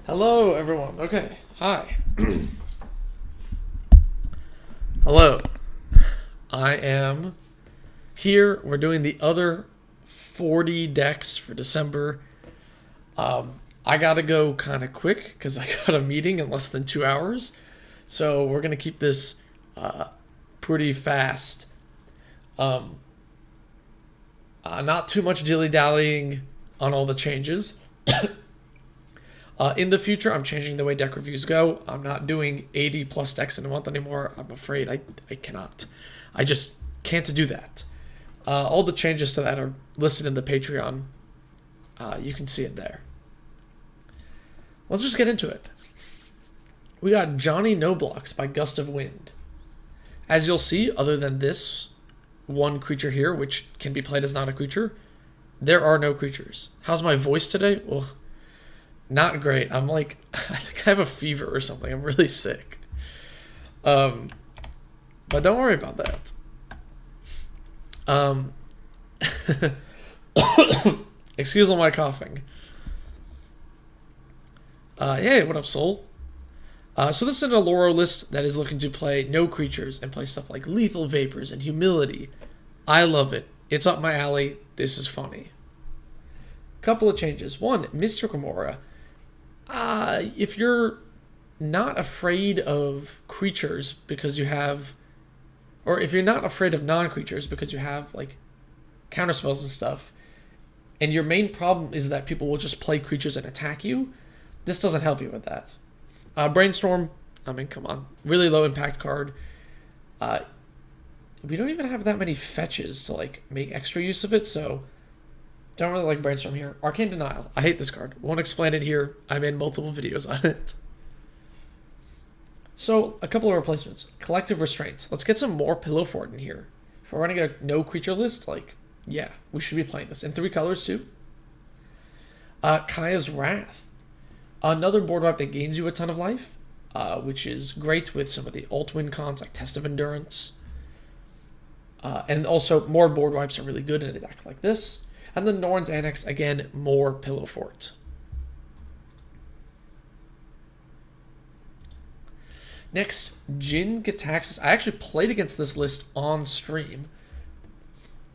Hello, everyone. Okay, hi. Hello. I am here. We're doing the other 40 decks for December. I gotta go kind of quick because I got a meeting in less than 2 hours. So we're gonna keep this pretty fast. Um, Not too much dilly dallying on all the changes. In the future, I'm changing the way deck reviews go. I'm not doing 80 plus decks in a month anymore. I'm afraid I cannot. I just can't do that. All the changes to that are listed in the Patreon. You can see it there. Let's just get into it. We got Johnny No Blocks by Gust of Wind. As you'll see, other than this one creature here, which can be played as not a creature, there are no creatures. How's my voice today? Well, not great. I'm like, I think I have a fever or something. I'm really sick. But don't worry about that. Excuse all my coughing. Hey, what up, Soul? So this is an Alluro list that is looking to play no creatures and play stuff like Lethal Vapors and Humility. I love it. It's up my alley. This is funny. Couple of changes. One, Mr. Gamora. If you're not afraid of creatures because you have, or if you're not afraid of non-creatures because you have like counterspells and stuff, and your main problem is that people will just play creatures and attack you, this doesn't help you with that. Brainstorm, I mean, come on, really low impact card. We don't even have that many fetches to like make extra use of it, so don't really like Brainstorm here. Arcane Denial. I hate this card. Won't explain it here. I made multiple videos on it. So, a couple of replacements. Collective Restraints. Let's get some more Pillow Fort in here. If we're running a no creature list, like, yeah, we should be playing this. In 3 colors, too. Kaya's Wrath. Another board wipe that gains you a ton of life, which is great with some of the alt win cons, like Test of Endurance. And also, more board wipes are really good in a deck like this. And then Norn's Annex, again, more Pillow Fort. Next, Jin Gitaxis. I actually played against this list on stream.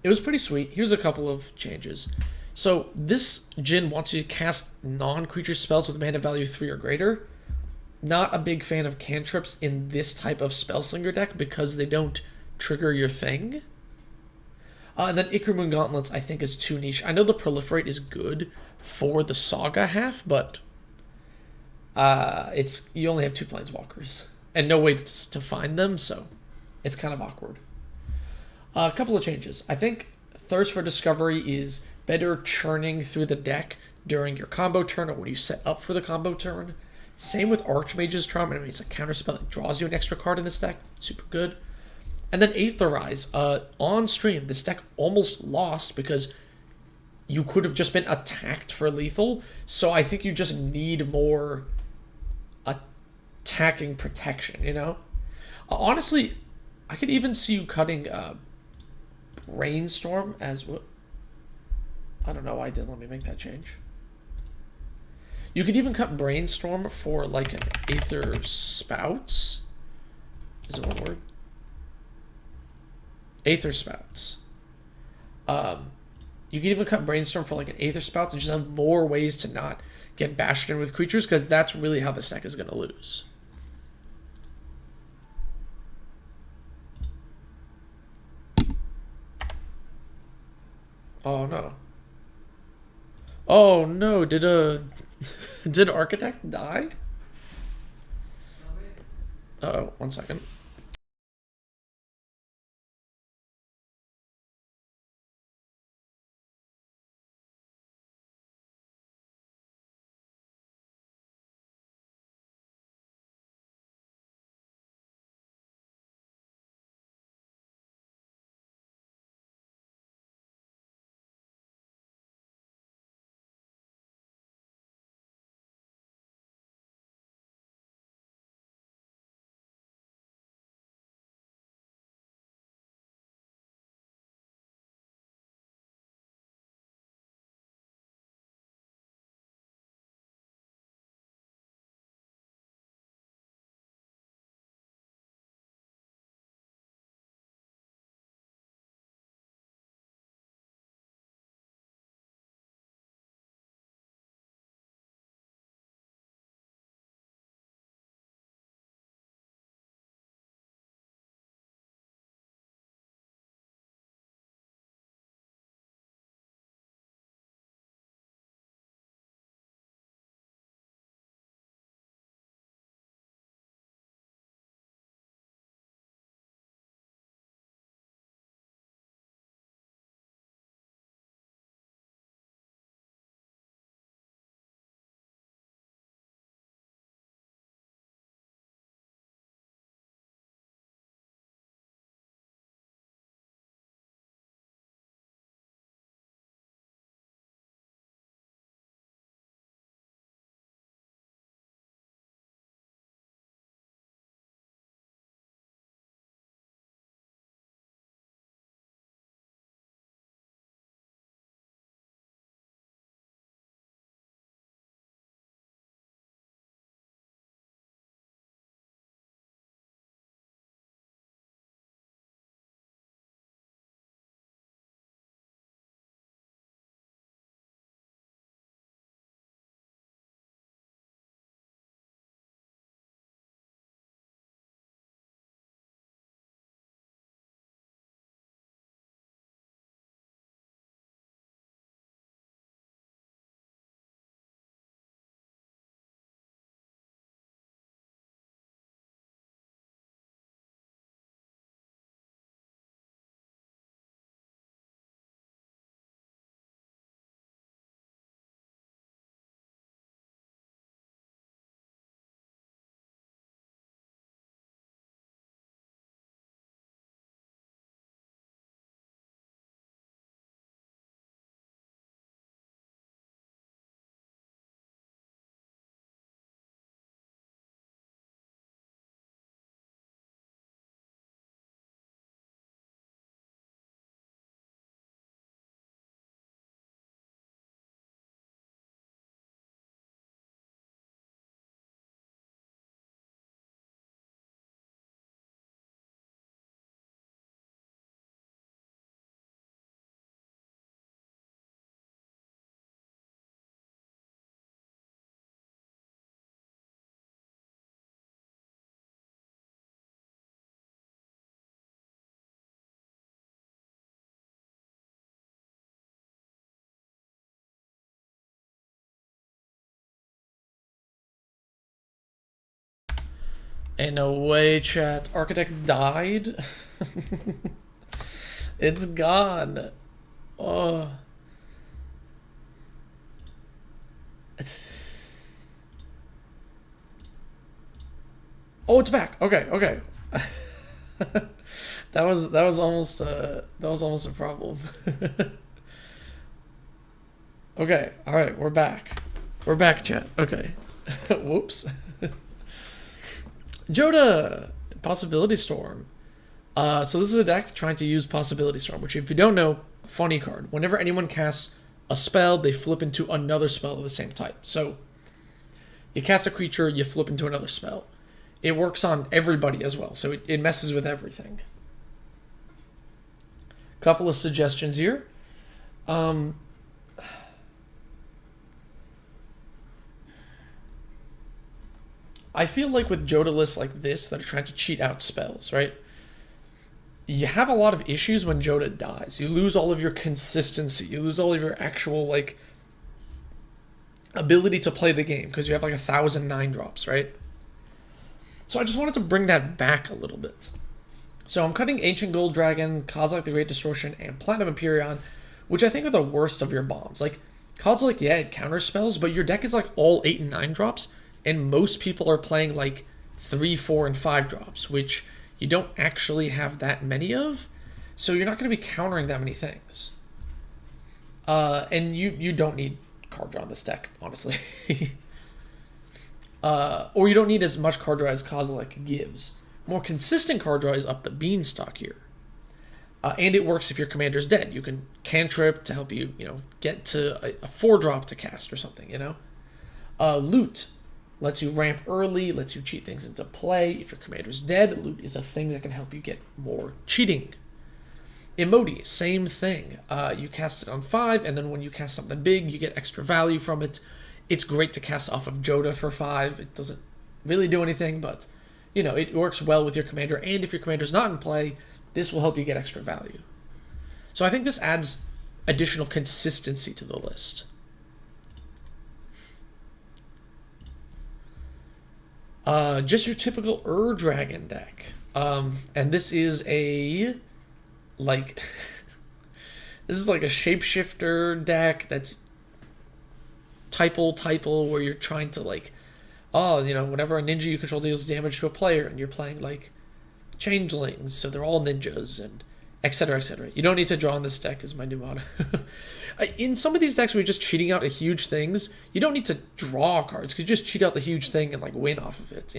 It was pretty sweet. Here's a couple of changes. So this Jin wants you to cast non-creature spells with mana value 3 or greater. Not a big fan of cantrips in this type of Spellslinger deck because they don't trigger your thing. And then Ichor Gauntlets, I think, is too niche. I know the Proliferate is good for the Saga half, but you only have 2 Planeswalkers and no way to find them, so it's kind of awkward. A couple of changes. I think Thirst for Discovery is better churning through the deck during your combo turn or when you set up for the combo turn. Same with Archmage's Trauma. I mean, it's a counterspell that draws you an extra card in this deck. Super good. And then Aetherize. On stream, this deck almost lost because you could have just been attacked for lethal. So I think you just need more attacking protection, you know? Honestly, I could even see you cutting Brainstorm as what? I don't know why I didn't let me make that change. You could even cut Brainstorm for like an Aether Spouts. Is it one word? Aether Spouts. You can even cut Brainstorm for like an Aether Spouts and just have more ways to not get bashed in with creatures because that's really how this deck is going to lose. Oh no. Oh no, did Architect die? Uh-oh, 1 second. Ain't no way, chat. Architect died? It's gone. Oh. Oh, it's back. Okay, okay. that was almost a problem. Okay, all right, we're back. We're back, chat. Okay. Whoops. Joda, Possibility Storm. So this is a deck trying to use Possibility Storm, which if you don't know, funny card. Whenever anyone casts a spell, they flip into another spell of the same type. So you cast a creature, you flip into another spell. It works on everybody as well, so it messes with everything. Couple of suggestions here. I feel like with Joda lists like this that are trying to cheat out spells, right? You have a lot of issues when Joda dies. You lose all of your consistency. You lose all of your actual, like, ability to play the game because you have like 1,000 9-drops, right? So I just wanted to bring that back a little bit. So I'm cutting Ancient Gold Dragon, Kozilek the Great Distortion, and Platinum Empyrean, which I think are the worst of your bombs. Like, Kozilek, yeah, it counters spells, but your deck is like all 8 and 9 drops, and most people are playing like 3, 4, and 5 drops, which you don't actually have that many of, so you're not going to be countering that many things. And you don't need card draw in this deck, honestly. Or you don't need as much card draw as Kozilek gives. More consistent card draw is up the beanstalk here. And it works if your commander's dead. You can cantrip to help you, get to a 4-drop to cast or something, Loot lets you ramp early, lets you cheat things into play. If your commander's dead, loot is a thing that can help you get more cheating. Emoti, same thing. You cast it on 5, and then when you cast something big, you get extra value from it. It's great to cast off of Joda for 5. It doesn't really do anything, but, it works well with your commander. And if your commander's not in play, this will help you get extra value. So I think this adds additional consistency to the list. Just your typical Dragon deck. And this is a, this is like a shapeshifter deck that's typal, where you're trying to whenever a ninja you control deals damage to a player, and you're playing like changelings, so they're all ninjas, and etc, etc. You don't need to draw in this deck, is my new motto. In some of these decks where you're just cheating out huge things, you don't need to draw cards, because you just cheat out the huge thing and win off of it,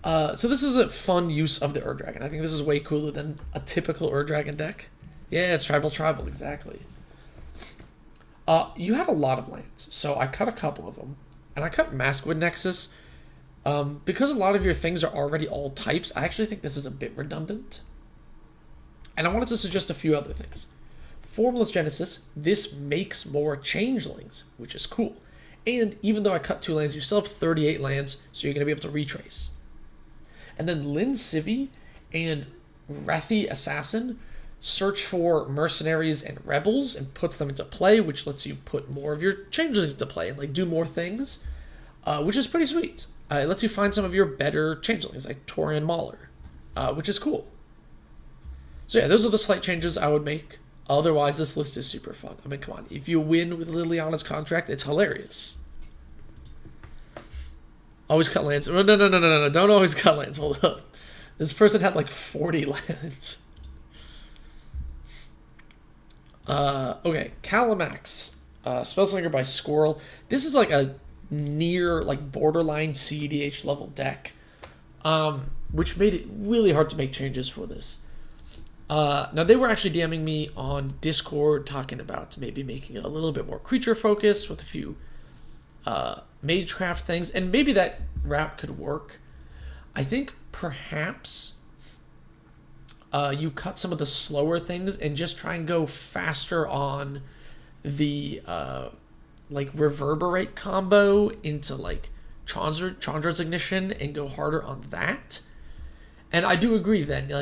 So this is a fun use of the Dragon. I think this is way cooler than a typical Dragon deck. Yeah, it's tribal, exactly. You had a lot of lands, so I cut a couple of them, and I cut Maskwood Nexus. Because a lot of your things are already all types, I actually think this is a bit redundant. And I wanted to suggest a few other things. Formless Genesis, this makes more changelings, which is cool. And even though I cut 2 lands, you still have 38 lands, so you're going to be able to retrace. And then Lin Civi and Wrathy Assassin search for mercenaries and rebels and puts them into play, which lets you put more of your changelings into play and do more things, which is pretty sweet. It lets you find some of your better changelings, like Torian Mauler, which is cool. So yeah, those are the slight changes I would make. Otherwise, this list is super fun. I mean, come on. If you win with Liliana's contract, it's hilarious. Always cut lands. No. Don't always cut lands. Hold up. This person had 40 lands. Okay. Kalamax. Spellslinger by Squirrel. This is a near, borderline CEDH level deck. Which made it really hard to make changes for this. Now, they were actually DMing me on Discord talking about maybe making it a little bit more creature focused with a few Magecraft things, and maybe that route could work. I think perhaps you cut some of the slower things and just try and go faster on the Reverberate combo into Chandra's Ignition and go harder on that. And I do agree then,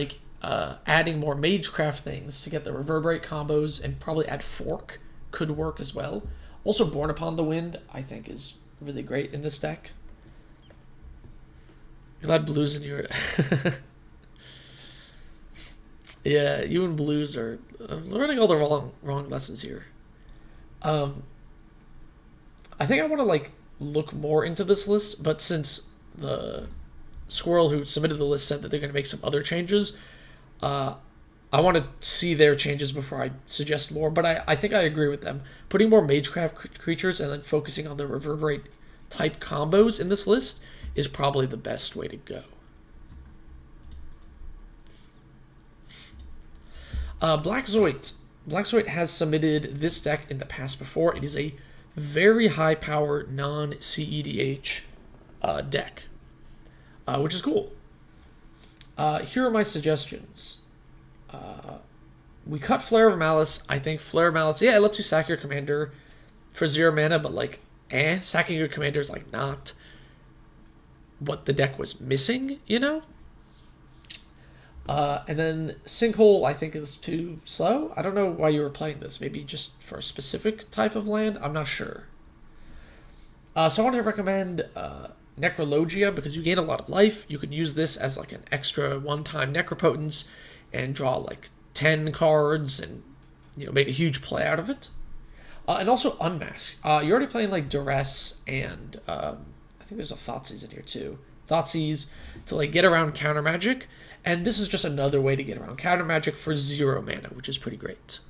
adding more Magecraft things to get the Reverberate combos and probably add Fork could work as well. Also, Born Upon the Wind, I think, is really great in this deck. Glad blues in your... Yeah, you and blues are learning all the wrong lessons here. I think I want to like look more into this list, but since the squirrel who submitted the list said that they're going to make some other changes, I want to see their changes before I suggest more. But I think I agree with them. Putting more Magecraft creatures and then focusing on the Reverberate type combos in this list is probably the best way to go. Black Zoit. Black Zoit has submitted this deck in the past before. It is a very high power non-CEDH deck, which is cool. Here are my suggestions. We cut Flare of Malice. I think Flare of Malice, yeah, it lets you sack your commander for 0 mana, but like, sacking your commander is like not what the deck was missing, you know? And then Sinkhole, I think, is too slow. I don't know why you were playing this. Maybe just for a specific type of land? I'm not sure. So I want to recommend Necrologia because you gain a lot of life. You can use this as like an extra one-time Necropotence and draw like 10 cards and, you know, make a huge play out of it. And also Unmask. You're already playing like Duress and I think there's a Thoughtseize in here too. Thoughtseize to like get around counter magic. And this is just another way to get around counter magic for 0 mana, which is pretty great.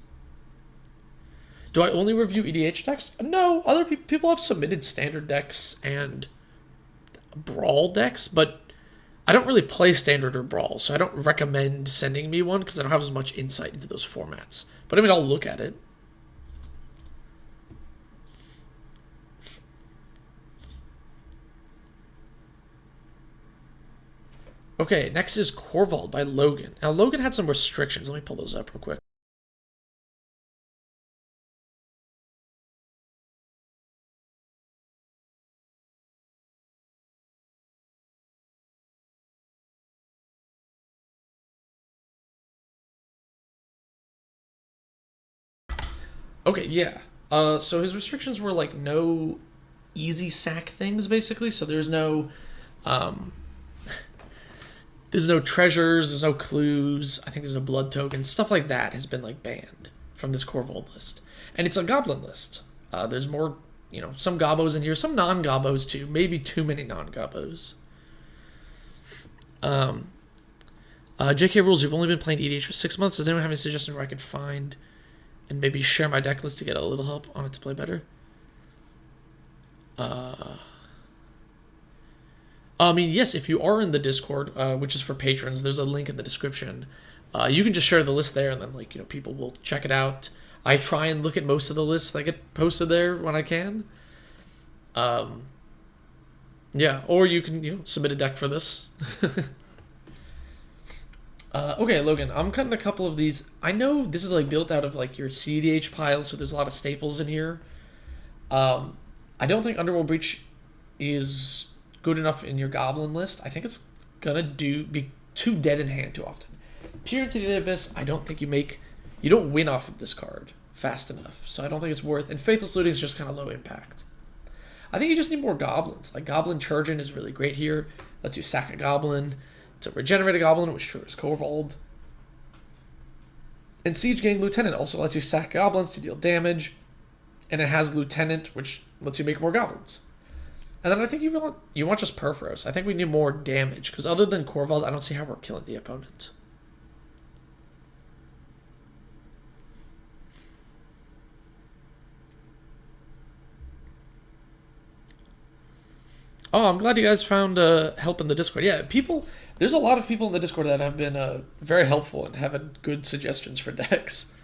Do I only review EDH decks? No, other people have submitted standard decks and brawl decks, but I don't really play standard or brawl, so I don't recommend sending me one because I don't have as much insight into those formats. But I mean, I'll look at it. Okay, next is Corvol by Logan. Now, Logan had some restrictions. Let me pull those up real quick. Okay, yeah. So his restrictions were like no easy sack things, basically. So there's no treasures, there's no clues, I think there's no blood tokens, stuff like that has been like banned from this Corvol list. And it's a goblin list. There's more, you know, some gobbos in here, some non-gobbos too, maybe too many non-gobbos. JK Rules, you've only been playing EDH for 6 months. Does anyone have any suggestion where I could find and maybe share my deck list to get a little help on it to play better? I mean, yes, if you are in the Discord, which is for patrons, there's a link in the description. You can just share the list there, and then, like, you know, people will check it out. I try and look at most of the lists that get posted there when I can. Yeah, or you can, you know, submit a deck for this. Okay, Logan, I'm cutting a couple of these. I know this is, like, built out of, like, your CDH pile, so there's a lot of staples in here. I don't think Underworld Breach is good enough in your goblin list. I think it's gonna be too dead in hand too often. Peer into the Abyss, I don't think you don't win off of this card fast enough, so I don't think it's worth. And Faithless Looting is just kind of low impact. I think you just need more goblins. Like Goblin Churgeon is really great here. Lets you sack a goblin to regenerate a goblin, which triggers Corvol. And Siege Gang Lieutenant also lets you sack goblins to deal damage, and it has Lieutenant, which lets you make more goblins. And then I think you want just Perforos. I think we need more damage, because other than Corvol, I don't see how we're killing the opponent. Oh, I'm glad you guys found help in the Discord. Yeah, there's a lot of people in the Discord that have been very helpful and have good suggestions for decks.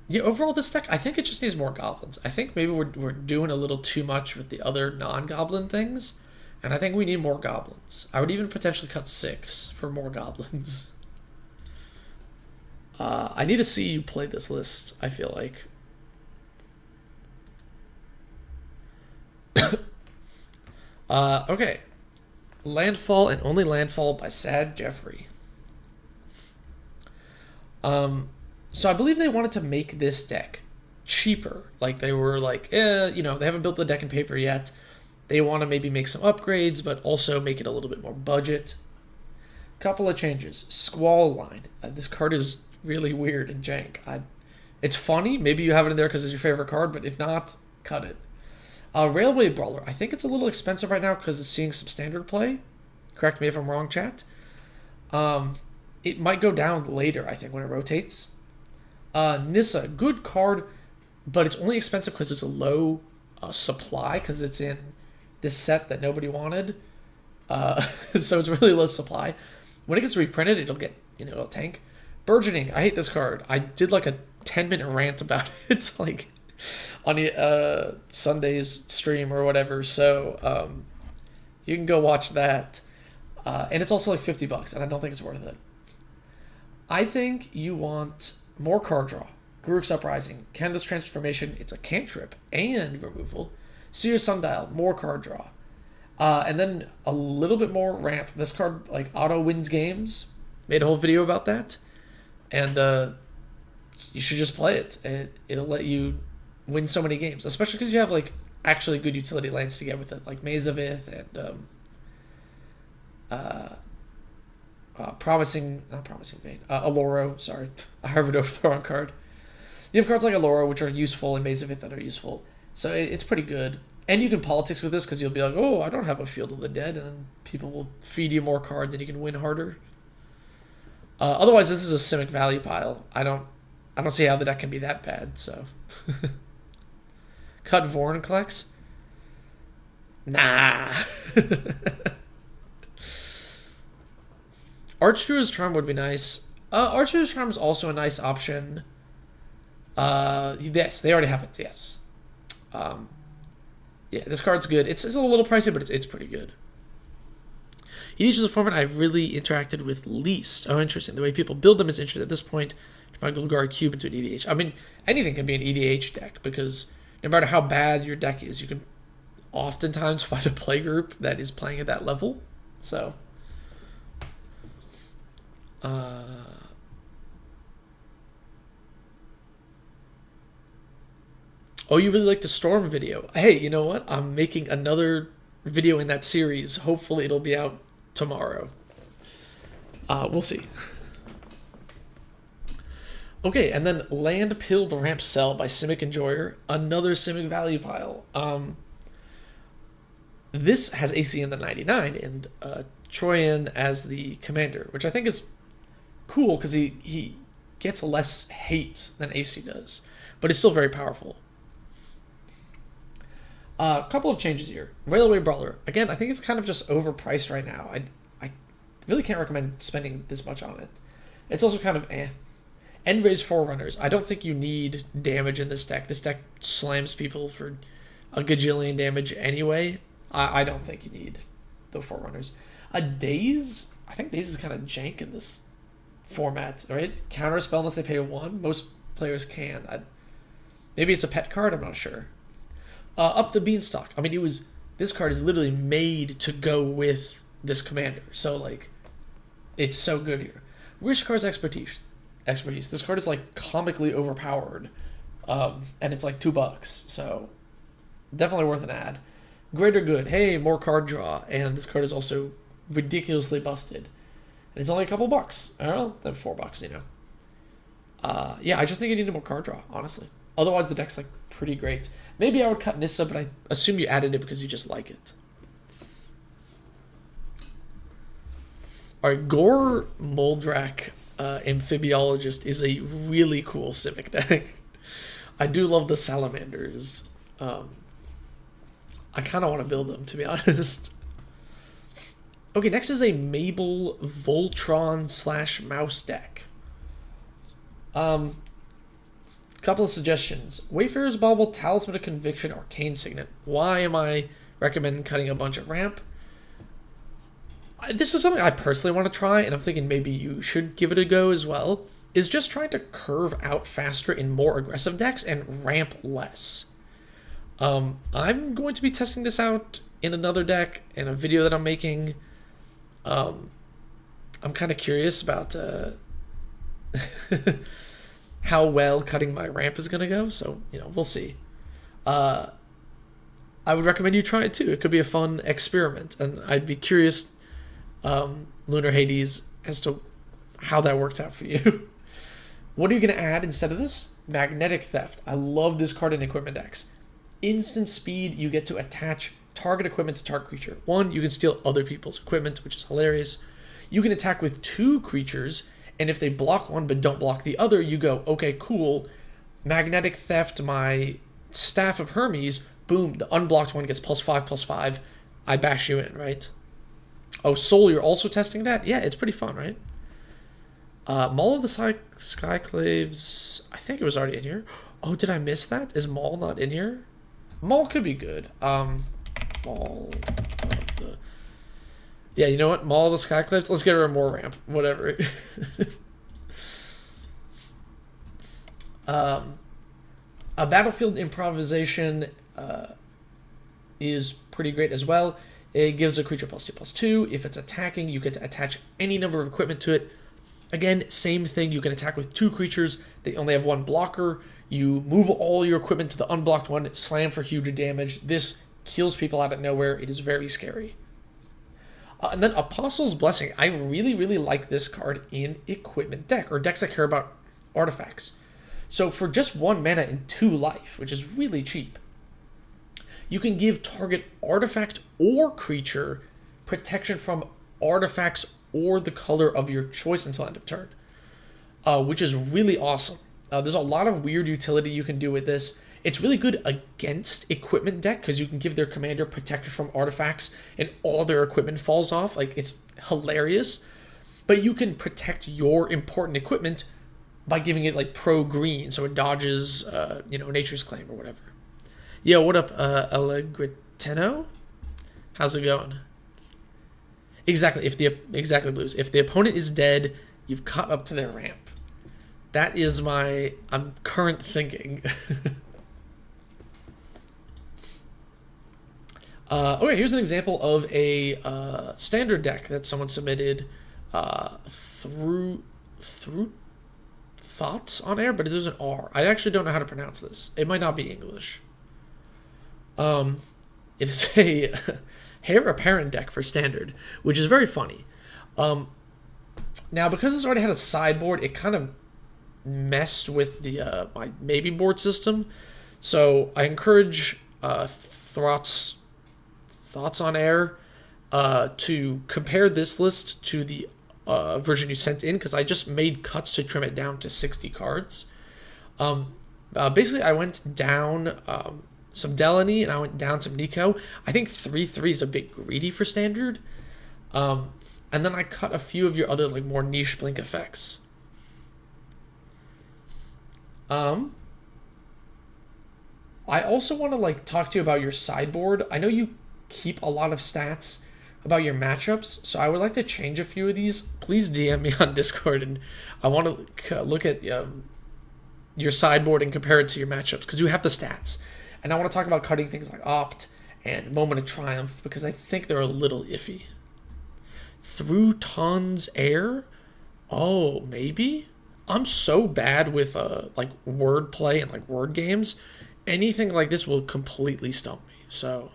Yeah, overall this deck, I think it just needs more goblins. I think maybe we're doing a little too much with the other non-goblin things, and I think we need more goblins. I would even potentially cut 6 for more goblins. I need to see you play this list, I feel like. Okay. Landfall and Only Landfall by Sad Jeffrey. So I believe they wanted to make this deck cheaper. Like, they were like, you know, they haven't built the deck in paper yet. They want to maybe make some upgrades, but also make it a little bit more budget. Couple of changes. Squall line. This card is really weird and jank. It's funny. Maybe you have it in there because it's your favorite card, but if not, cut it. Railway Brawler. I think it's a little expensive right now because it's seeing some standard play. Correct me if I'm wrong, chat. It might go down later, I think, when it rotates. Nissa. Good card, but it's only expensive because it's a low supply because it's in this set that nobody wanted. So it's really low supply. When it gets reprinted, it'll get, it'll tank. Burgeoning. I hate this card. I did like a 10-minute rant about it, like on Sunday's stream or whatever. So you can go watch that. And it's also like $50, and I don't think it's worth it. I think you want more card draw. Garruk's Uprising, Canada's Transformation. It's a cantrip and removal. Seer's Sundial, more card draw. And then a little bit more ramp. This card like auto wins games. Made a whole video about that. And you should just play it. It'll let you win so many games, especially because you have like actually good utility lands to get with it, like Maze of Ith and not Promising Vein. Aloro, sorry. I harbored over the wrong card. You have cards like Aloro, which are useful, and Maze of Ith that are useful. So it's pretty good. And you can politics with this because you'll be like, oh, I don't have a Field of the Dead, and then people will feed you more cards and you can win harder. Otherwise, this is a Simic value pile. I don't see how the deck can be that bad, so. Cut Vorinclex? Nah. Archdruid's Charm would be nice. Archdruid's Charm is also a nice option. Yes, they already have it, yes. Yeah, this card's good. It's a little pricey, but it's pretty good. EDH is a format I've really interacted with least. Oh, interesting. The way people build them is interesting. At this point, my Golgari Cube into an EDH. I mean, anything can be an EDH deck because no matter how bad your deck is, you can oftentimes find a play group that is playing at that level. So, oh, you really like the Storm video? Hey, you know what? I'm making another video in that series. Hopefully it'll be out tomorrow. We'll see. Okay, and then Land Pilled Ramp Cell by Simic Enjoyer. Another Simic value pile. This has AC in the 99 and Troyan as the commander, which I think is cool because he gets less hate than AC does, but it's still very powerful. A couple of changes here. Railway Brawler. Again, I think it's kind of just overpriced right now. I really can't recommend spending this much on it. It's also kind of eh. Endray's Forerunners. I don't think you need damage in this deck. This deck slams people for a gajillion damage anyway. I don't think you need the Forerunners. Daze? I think Daze is kind of jank in this format, right? Counter spell unless they pay 1. Most players can. Maybe it's a pet card, I'm not sure. Up the Beanstalk. I mean, this card is literally made to go with this commander. So, like, it's so good here. Wishkar's Expertise. This card is, like, comically overpowered. And it's, like, $2. So, definitely worth an ad. Greater Good. Hey, more card draw. And this card is also ridiculously busted. And it's only a couple bucks. Well, then $4, you know. Yeah, I just think you need more card draw, honestly. Otherwise, the deck's, like, pretty great. Maybe I would cut Nissa, but I assume you added it because you just like it. Alright, Gore Moldrak Amphibiologist is a really cool Simic deck. I do love the Salamanders. I kind of want to build them, to be honest. Okay, next is a Mabel Voltron / Mouse deck. Couple of suggestions. Wayfarer's Bauble, Talisman of Conviction, Arcane Signet. Why am I recommending cutting a bunch of ramp? This is something I personally want to try, and I'm thinking maybe you should give it a go as well, is just trying to curve out faster in more aggressive decks and ramp less. I'm going to be testing this out in another deck, in a video that I'm making. I'm kind of curious about how well cutting my ramp is going to go, so, you know, we'll see. I would recommend you try it too. It could be a fun experiment, and I'd be curious, Lunar Hades, as to how that works out for you. What are you going to add instead of this? Magnetic Theft. I love this card in equipment decks. Instant speed, you get to attach target equipment to target creature. One, you can steal other people's equipment, which is hilarious. You can attack with 2 creatures, and if they block one but don't block the other, you go, okay, cool. Magnetic Theft, my Staff of Hermes, boom, the unblocked one gets +5/+5. I bash you in, right? Oh, Soul, you're also testing that? Yeah, it's pretty fun, right? Maul of the Skyclaves, I think it was already in here. Oh, did I miss that? Is Maul not in here? Maul could be good. Maul of the... Yeah, you know what? Maul of the Skyclaves? Let's get her a more ramp. Whatever. A battlefield improvisation is pretty great as well. It gives a creature +2/+2. If it's attacking, you get to attach any number of equipment to it. Again, same thing. You can attack with 2 creatures. They only have 1 blocker. You move all your equipment to the unblocked one, slam for huge damage. This kills people out of nowhere. It is very scary. And then Apostle's Blessing. I really, really like this card in equipment deck, or decks that care about artifacts. So for just 1 mana and 2 life, which is really cheap, you can give target artifact or creature protection from artifacts or the color of your choice until end of turn, which is really awesome. There's a lot of weird utility you can do with this. It's really good against equipment deck because you can give their commander protection from artifacts and all their equipment falls off. Like, it's hilarious. But you can protect your important equipment by giving it like pro green, so it dodges, Nature's Claim or whatever. Yo, what up, Allegreteno? How's it going? Exactly. Exactly, Blues. If the opponent is dead, you've caught up to their ramp. That is my current thinking. Okay, here's an example of a standard deck that someone submitted through Thoughts on Air, but there's an R. I actually don't know how to pronounce this. It might not be English. It is a Heir Apparent deck for standard, which is very funny. Now, because this already had a sideboard, it kind of messed with the my maybe board system. So I encourage Thoughts on Air to compare this list to the version you sent in, because I just made cuts to trim it down to 60 cards. Basically, I went down some Delaney and I went down some Nico. I think 3/3 is a bit greedy for standard. And then I cut a few of your other like more niche blink effects. I also want to like talk to you about your sideboard. I know you keep a lot of stats about your matchups, so I would like to change a few of these. Please DM me on Discord, and I want to look at your sideboard and compare it to your matchups, because you have the stats. And I want to talk about cutting things like Opt and Moment of Triumph, because I think they're a little iffy. Through Tons Air? Oh, maybe? I'm so bad with like wordplay and like word games. Anything like this will completely stump me, so...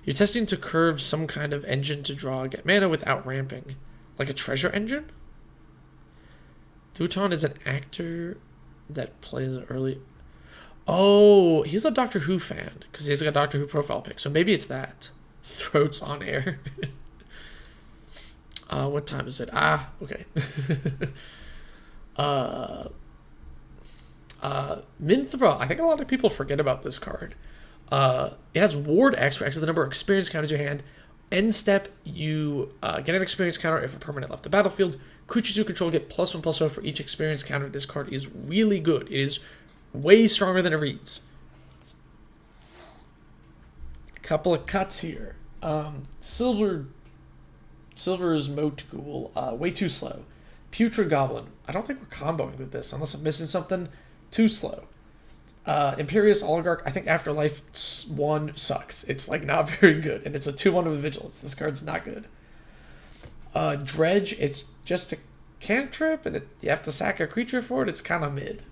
You're testing to curve some kind of engine to draw get mana without ramping. Like a treasure engine? Thuton is an actor that plays early... Oh, he's a Doctor Who fan, because he's got a Doctor Who profile pic, so maybe it's that. Throats on Air. What time is it? Okay. Minthara. I think a lot of people forget about this card. It has Ward X, where X is the number of experience counters in your hand. End step, you get an experience counter if a permanent left the battlefield. Creatures you control get +1/+1 for each experience counter. This card is really good. It is way stronger than it reads. A couple of cuts here. Silver's Moat Ghoul, way too slow. Putrid Goblin. I don't think we're comboing with this, unless I'm missing something. Too slow. Imperious Oligarch, I think Afterlife 1 sucks. It's like not very good, and it's a 2/1 with Vigilance. This card's not good. Dredge, it's just a cantrip, and you have to sack a creature for it. It's kind of mid.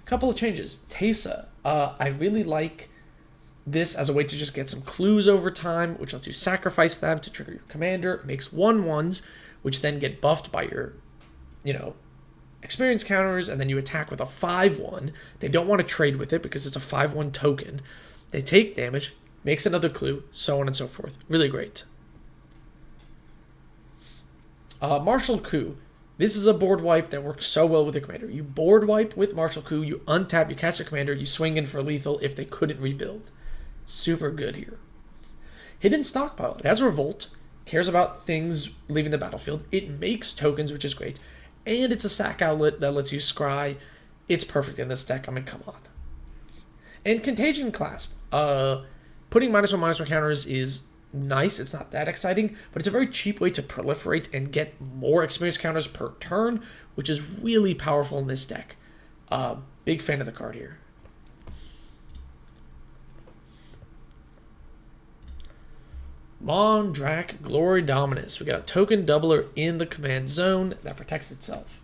Couple of changes. Teysa. I really like this as a way to just get some clues over time, which lets you sacrifice them to trigger your commander. It makes 1/1s, which then get buffed by your, experience counters, and then you attack with a 5/1. They don't want to trade with it because it's a 5/1 token. They take damage, makes another clue, so on and so forth. Really great. Martial Coup. This is a board wipe that works so well with your commander. You board wipe with Martial Coup, you untap, you cast your commander, you swing in for lethal if they couldn't rebuild. Super good here. Hidden Stockpile. It has Revolt, cares about things leaving the battlefield. It makes tokens, which is great. And it's a sack outlet that lets you scry. It's perfect in this deck. I mean, come on. And Contagion Clasp. Putting -1/-1 counters is nice. It's not that exciting, but it's a very cheap way to proliferate and get more experience counters per turn, which is really powerful in this deck. Big fan of the card here. Mondrak Glory Dominus. We got a token doubler in the command zone that protects itself.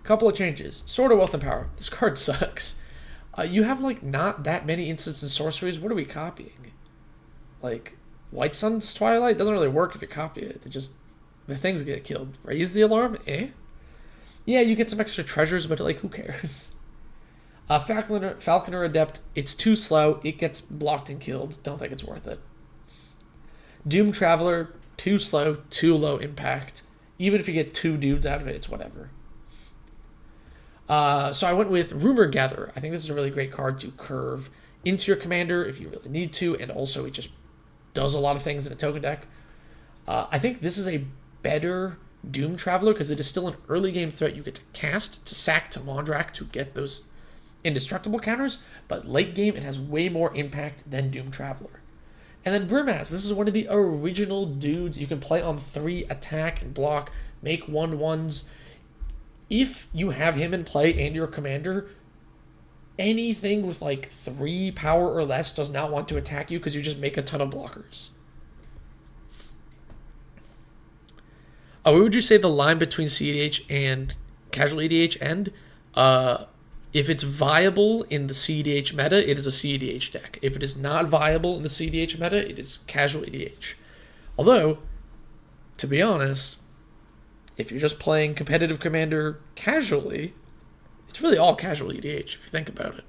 Couple of changes. Sword of Wealth and Power. This card sucks. You have not that many instants and sorceries. What are we copying? White Sun's Twilight doesn't really work if you copy it. The things get killed. Raise the Alarm? Yeah, you get some extra treasures, but who cares? Falconer Adept. It's too slow. It gets blocked and killed. Don't think it's worth it. Doom Traveler. Too slow. Too low impact. Even if you get 2 dudes out of it, it's whatever. So I went with Rumor Gatherer. I think this is a really great card to curve into your commander if you really need to, and also it just does a lot of things in a token deck. I think this is a better Doom Traveler because it is still an early game threat you get to cast, to sack, to Mondrak to get those indestructible counters, but late game it has way more impact than Doom Traveler. And then Brimaz. This is one of the original dudes you can play on 3, attack and block, make 1/1s. If you have him in play and your commander, anything with 3 power or less does not want to attack you because you just make a ton of blockers. What would you say the line between CEDH and casual EDH end? If it's viable in the CEDH meta, it is a CEDH deck. If it is not viable in the CEDH meta, it is casual EDH. Although, to be honest, if you're just playing competitive commander casually, it's really all casual EDH if you think about it.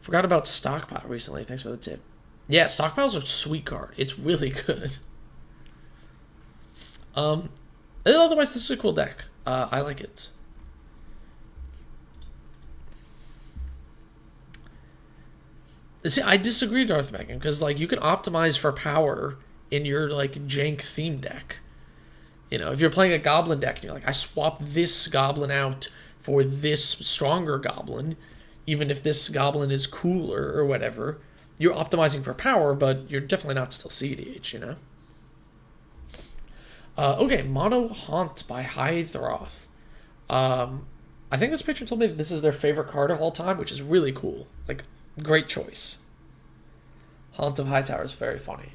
Forgot about Stockpile recently. Thanks for the tip. Yeah, Stockpile's a sweet card. It's really good. Otherwise, this is a cool deck. I like it. See, I disagree, Darth Megan, because you can optimize for power in your jank theme deck. If you're playing a goblin deck and you're I swap this goblin out for this stronger goblin, even if this goblin is cooler or whatever, you're optimizing for power, but you're definitely not still CDH, Okay, Mono Haunt by Hythroth. I think this patron told me that this is their favorite card of all time, which is really cool. Great choice. Haunt of Hightower is very funny.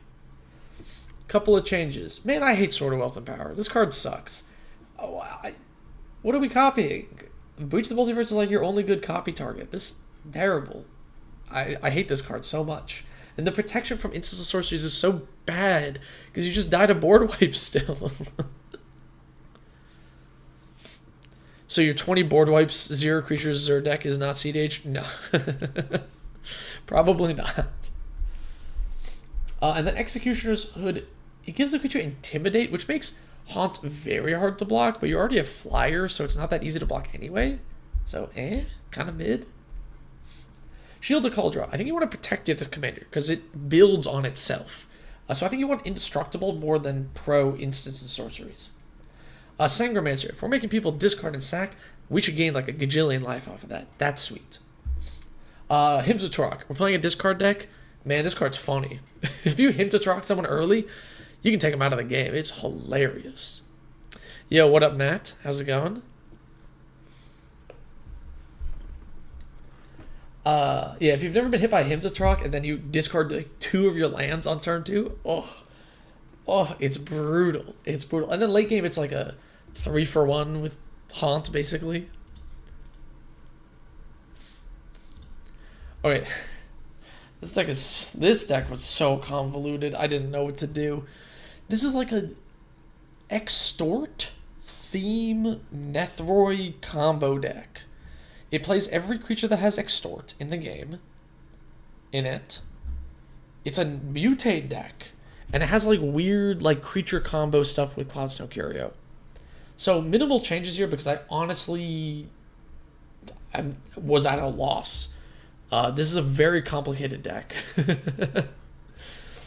Couple of changes. Man, I hate Sword of Wealth and Power. This card sucks. What are we copying? Breach the Multiverse is your only good copy target. This is terrible. I hate this card so much. And the protection from instants and sorceries is so bad because you just died a board wipe still. So your 20 board wipes, 0 creatures, 0 deck is not CDH? No. Probably not. And then Executioner's Hood, it gives the creature Intimidate, which makes Haunt very hard to block, but you already have Flyer, so it's not that easy to block anyway. So, kind of mid. Shield of Cauldron. I think you want to protect this commander, because it builds on itself. So I think you want Indestructible more than pro instants and sorceries. Sangromancer. If we're making people discard and sack, we should gain a gajillion life off of that. That's sweet. Hymn to Trock. We're playing a discard deck. Man, this card's funny. If you Hymn to Trock someone early, you can take them out of the game. It's hilarious. Yo, what up, Matt? How's it going? Yeah, if you've never been hit by Hymn to Trock and then you discard 2 of your lands on turn 2, it's brutal. It's brutal. And then late game, it's a 3-for-1 with Haunt, basically. Okay, this deck was so convoluted. I didn't know what to do. This is like a extort theme Nethroi combo deck. It plays every creature that has extort in the game in it. It's a mutate deck, and it has like weird like creature combo stuff with Cloudstone Curio. So minimal changes here because I honestly was at a loss. This is a very complicated deck.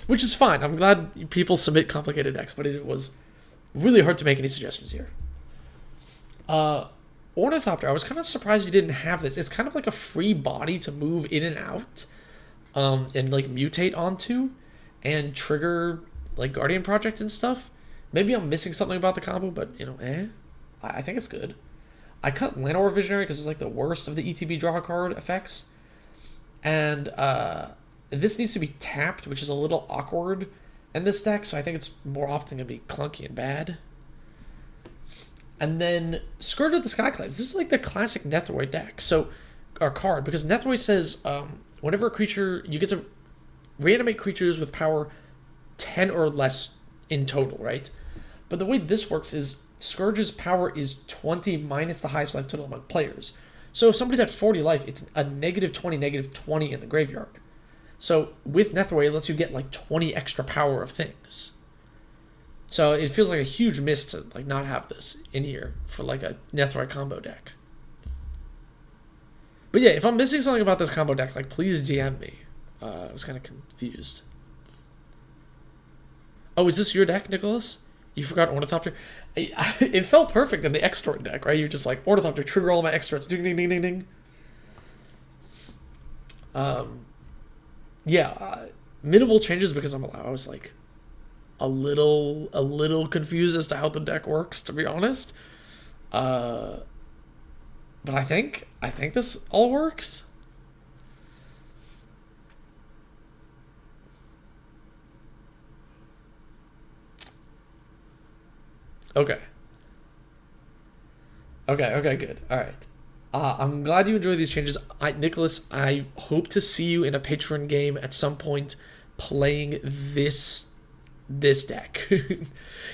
Which is fine. I'm glad people submit complicated decks, but it was really hard to make any suggestions here. Ornithopter, I was kind of surprised you didn't have this. It's kind of like a free body to move in and out, and like mutate onto, and trigger like Guardian Project and stuff. Maybe I'm missing something about the combo, but you know, I think it's good. I cut Llanowar Visionary because it's like the worst of the ETB draw a card effects. And this needs to be tapped, which is a little awkward in this deck, so I think it's more often going to be clunky and bad. And then Scourge of the Skyclaves. This is like the classic Nethroi deck, or card, because Nethroi says whenever a creature, you get to reanimate creatures with power 10 or less in total, right? But the way this works is Scourge's power is 20 minus the highest life total among players. So if somebody's at 40 life, it's a -20 in the graveyard. So with Nethroi, it lets you get like 20 extra power of things. So it feels like a huge miss to like not have this in here for like a Nethroi combo deck. But yeah, if I'm missing something about this combo deck, like please DM me. I was kind of confused. Oh, is this your deck, Nicholas? You forgot Ornithopter? It felt perfect in the Extort deck, right? You're just like, Ornithopter, trigger all my Extorts. Ding, ding, ding, ding, ding. Yeah, minimal changes because I was like a little confused as to how the deck works, to be honest. But I think this all works. Okay, good. All right. I'm glad you enjoy these changes. Nicholas, I hope to see you in a Patron game at some point playing this deck.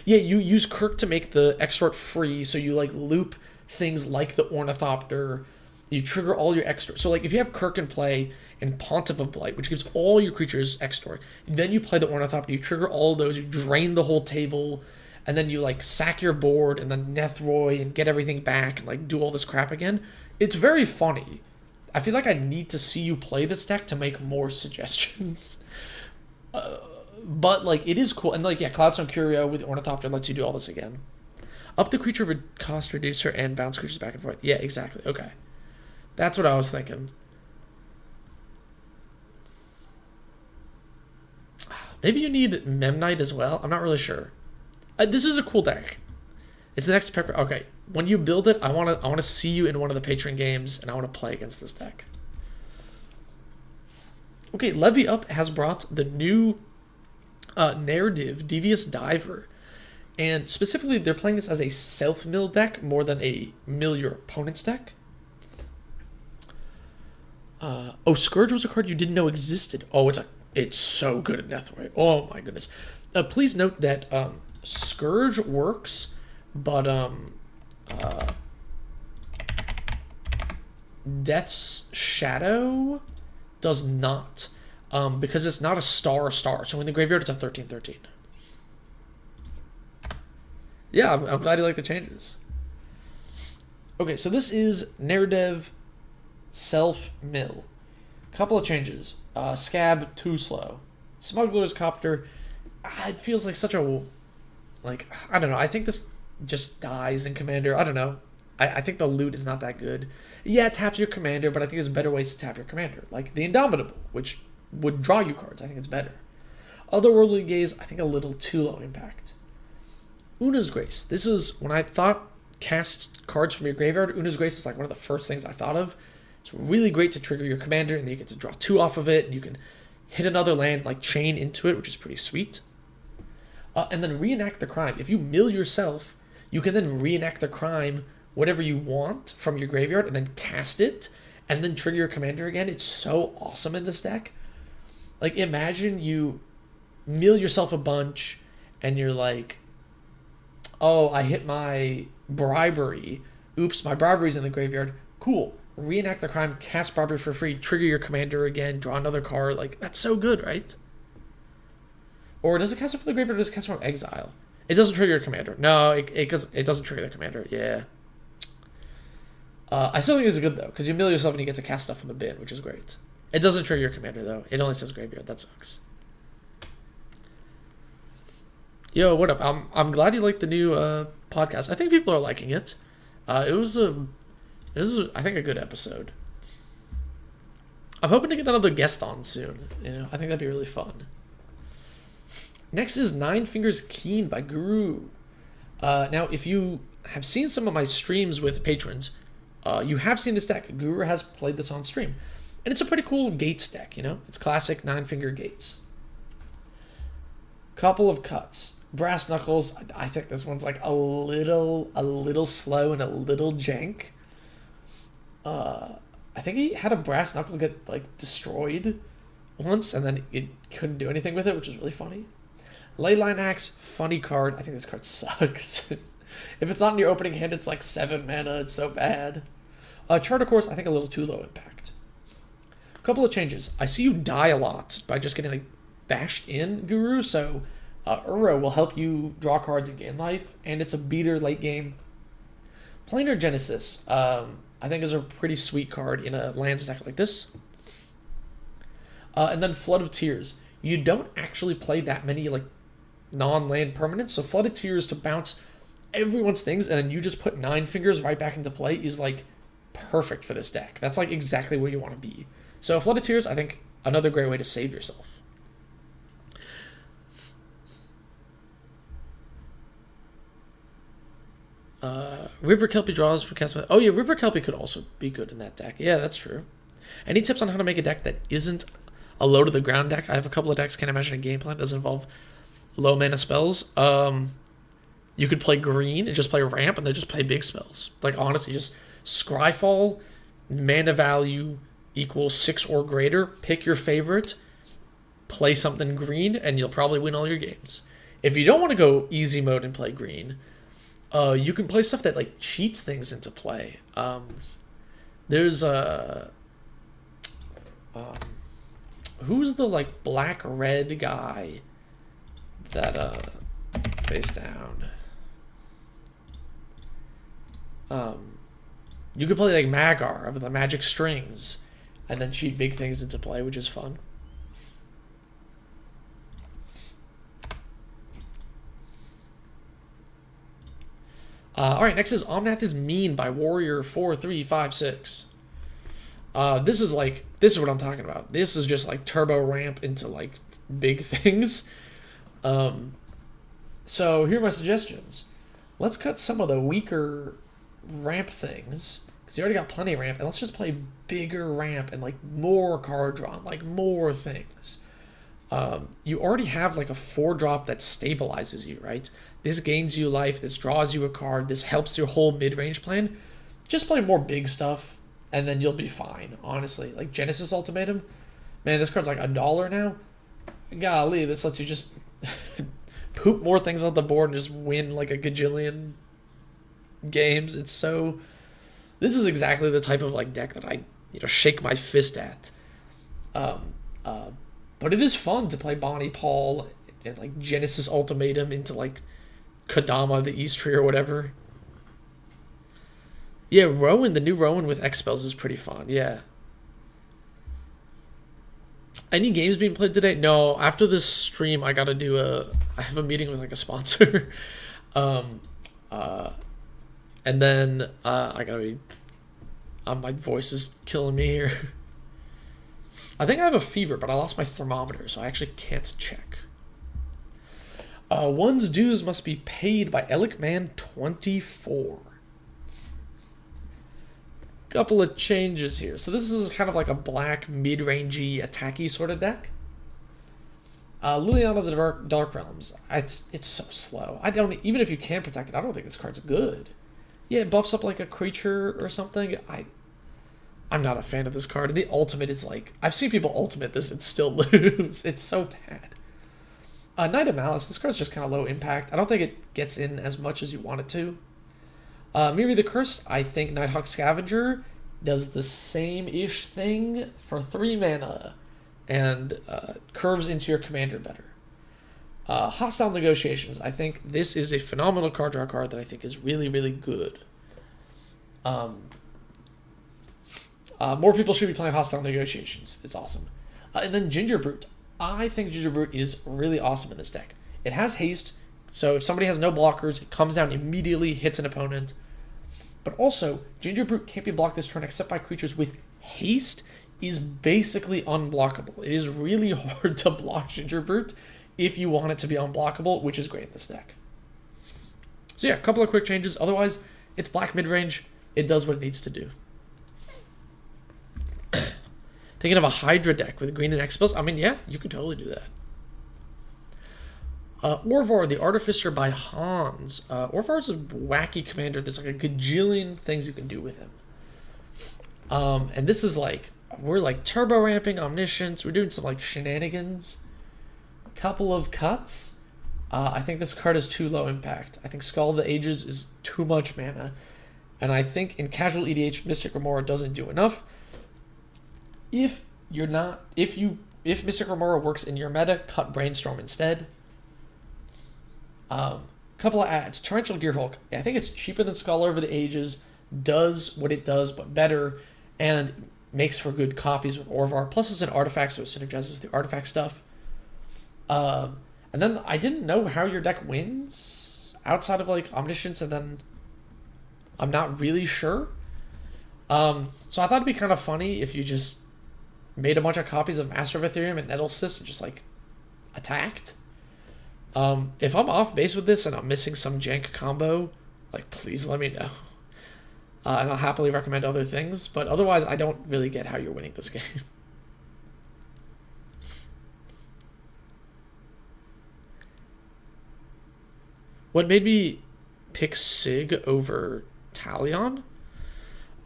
Yeah, you use Kirk to make the extort free, so you like loop things like the Ornithopter. You trigger all your extort. So like if you have Kirk in play and Pontiff of Blight, which gives all your creatures extort, then you play the Ornithopter, you trigger all those, you drain the whole table, and then you like sack your board and then Nethroi and get everything back and like do all this crap again. It's very funny. I feel like I need to see you play this deck to make more suggestions. But like it is cool. And like yeah, Cloudstone Curio with Ornithopter lets you do all this again. Up the creature cost reducer and bounce creatures back and forth. Yeah, exactly. Okay. That's what I was thinking. Maybe you need Memnite as well. I'm not really sure. This is a cool deck. It's the next pepper. Okay, when you build it, I want to see you in one of the Patron games, and I want to play against this deck. Okay, Levy Up has brought the new narrative Devious Diver, and specifically, they're playing this as a self-mill deck more than a mill your opponent's deck. Oh, Scourge was a card you didn't know existed. Oh, it's so good at Nethroi. Oh my goodness. Please note that Scourge works, but Death's Shadow does not, because it's not a star. So in the graveyard, it's a 13/13. Yeah, I'm glad you like the changes. Okay, so this is Narrative Self Mill. Couple of changes. Scab, too slow. Smuggler's Copter. It feels like such a, like, I don't know. I think this just dies in Commander. I don't know. I think the loot is not that good. Yeah, it taps your Commander, but I think there's better ways to tap your Commander. Like the Indomitable, which would draw you cards. I think it's better. Otherworldly Gaze, I think a little too low impact. Una's Grace. This is, when I thought cast cards from your graveyard, Una's Grace is like one of the first things I thought of. It's really great to trigger your Commander, and then you get to draw 2 off of it, and you can hit another land, like chain into it, which is pretty sweet. And then Reenact the Crime. If you mill yourself, you can then reenact the crime, whatever you want, from your graveyard, and then cast it, and then trigger your commander again. It's so awesome in this deck. Like, imagine you mill yourself a bunch, and you're like, oh, I hit my bribery. Oops, my bribery's in the graveyard. Cool. Reenact the crime, cast bribery for free, trigger your commander again, draw another card. Like, that's so good, right? Or does it cast it from the graveyard or does it cast it from exile? It doesn't trigger your commander. No, it doesn't trigger the commander. Yeah. I still think it's good, though, because you mill yourself and you get to cast stuff from the bin, which is great. It doesn't trigger your commander, though. It only says graveyard. That sucks. Yo, what up? I'm glad you liked the new podcast. I think people are liking it. It was I think a good episode. I'm hoping to get another guest on soon. You know, I think that'd be really fun. Next is Nine Fingers Keen by Guru. Now, if you have seen some of my streams with patrons, you have seen this deck. Guru has played this on stream. And it's a pretty cool Gates deck, you know? It's classic 9-finger Gates. Couple of cuts. Brass Knuckles, I think this one's like a little slow and a little jank. I think he had a Brass Knuckle get like destroyed once, and then it couldn't do anything with it, which is really funny. Leyline Axe, funny card. I think this card sucks. If it's not in your opening hand, it's like 7 mana. It's so bad. Charter Course, I think a little too low impact. Couple of changes. I see you die a lot by just getting like bashed in, Guru, so Uro will help you draw cards and gain life, and it's a beater late game. Planar Genesis, I think is a pretty sweet card in a lands deck like this. And then Flood of Tears. You don't actually play that many like non-land permanents, so Flood of Tears to bounce everyone's things, and then you just put 9 fingers right back into play is like perfect for this deck. That's like exactly where you want to be. So Flood of Tears, I think, another great way to save yourself. River Kelpie draws for cast. Oh yeah, River Kelpie could also be good in that deck. Yeah, that's true. Any tips on how to make a deck that isn't a low to the ground deck? I have a couple of decks. Can't imagine a game plan that doesn't involve low mana spells. You could play green and just play ramp, and then just play big spells. Like honestly, just Scryfall, mana value equals 6 or greater. Pick your favorite, play something green, and you'll probably win all your games. If you don't want to go easy mode and play green, you can play stuff that like cheats things into play. There's who's the like black red guy that face down? You could play like Magar with the magic strings and then cheat big things into play, which is fun. Alright, next is Omnath is Mean by Warrior 4356. This is what I'm talking about. This is just like turbo ramp into like big things. So here are my suggestions. Let's cut some of the weaker ramp things, because you already got plenty of ramp, and let's just play bigger ramp and like more card drawn, like more things. You already have like a 4-drop that stabilizes you, right? This gains you life, this draws you a card, this helps your whole mid-range plan. Just play more big stuff, and then you'll be fine, honestly. Like Genesis Ultimatum, man, this card's like $1 now. Golly, this lets you just poop more things on the board and just win like a gajillion games. It's so... This is exactly the type of like deck that I, shake my fist at. But it is fun to play Bonnie Paul and like Genesis Ultimatum into like Kodama, the East Tree or whatever. Yeah, Rowan, the new Rowan with X spells is pretty fun. Yeah. Any games being played today? No. After this stream, I gotta do I have a meeting with like a sponsor, and then I gotta be. My voice is killing me here. I think I have a fever, but I lost my thermometer, so I actually can't check. One's dues must be paid by Elicman24. Couple of changes here. So this is kind of like a black, mid-rangey, attacky sort of deck. Liliana of the Dark Realms. It's so slow. Even if you can protect it, I don't think this card's good. Yeah, it buffs up like a creature or something. I'm not a fan of this card. And the ultimate is like, I've seen people ultimate this and still lose. It's so bad. Knight of Malice, this card's just kind of low impact. I don't think it gets in as much as you want it to. Miri the Cursed, I think Nighthawk Scavenger does the same-ish thing for 3 mana and curves into your commander better. Hostile Negotiations, I think this is a phenomenal card draw card that I think is really, really good. More people should be playing Hostile Negotiations. It's awesome. And then Ginger Brute. I think Ginger Brute is really awesome in this deck. It has haste, so if somebody has no blockers, it comes down immediately, hits an opponent. But also, Ginger Brute can't be blocked this turn except by creatures with haste is basically unblockable. It is really hard to block Ginger Brute if you want it to be unblockable, which is great in this deck. So yeah, a couple of quick changes. Otherwise, it's black mid-range. It does what it needs to do. Thinking of a Hydra deck with green and X spells? I mean, yeah, you could totally do that. Orvar, the Artificer by Hans. Orvar's a wacky commander. There's like a gajillion things you can do with him. And this is like, we're like turbo ramping Omniscience. We're doing some like shenanigans. Couple of cuts. I think this card is too low impact. I think Skull of the Ages is too much mana. And I think in casual EDH, Mystic Remora doesn't do enough. If Mystic Remora works in your meta, cut Brainstorm instead. Couple of ads. Torrential Gearhulk. I think it's cheaper than Skull Over the Ages, does what it does but better, and makes for good copies with Orvar. Plus it's an artifact, so it synergizes with the artifact stuff. And then I didn't know how your deck wins outside of like Omniscience, and then I'm not really sure. So I thought it'd be kind of funny if you just made a bunch of copies of Master of Ethereum and Nettlecyst and just like attacked. If I'm off base with this and I'm missing some jank combo, like please let me know. And I'll happily recommend other things, but otherwise I don't really get how you're winning this game. What made me pick Sig over Talion?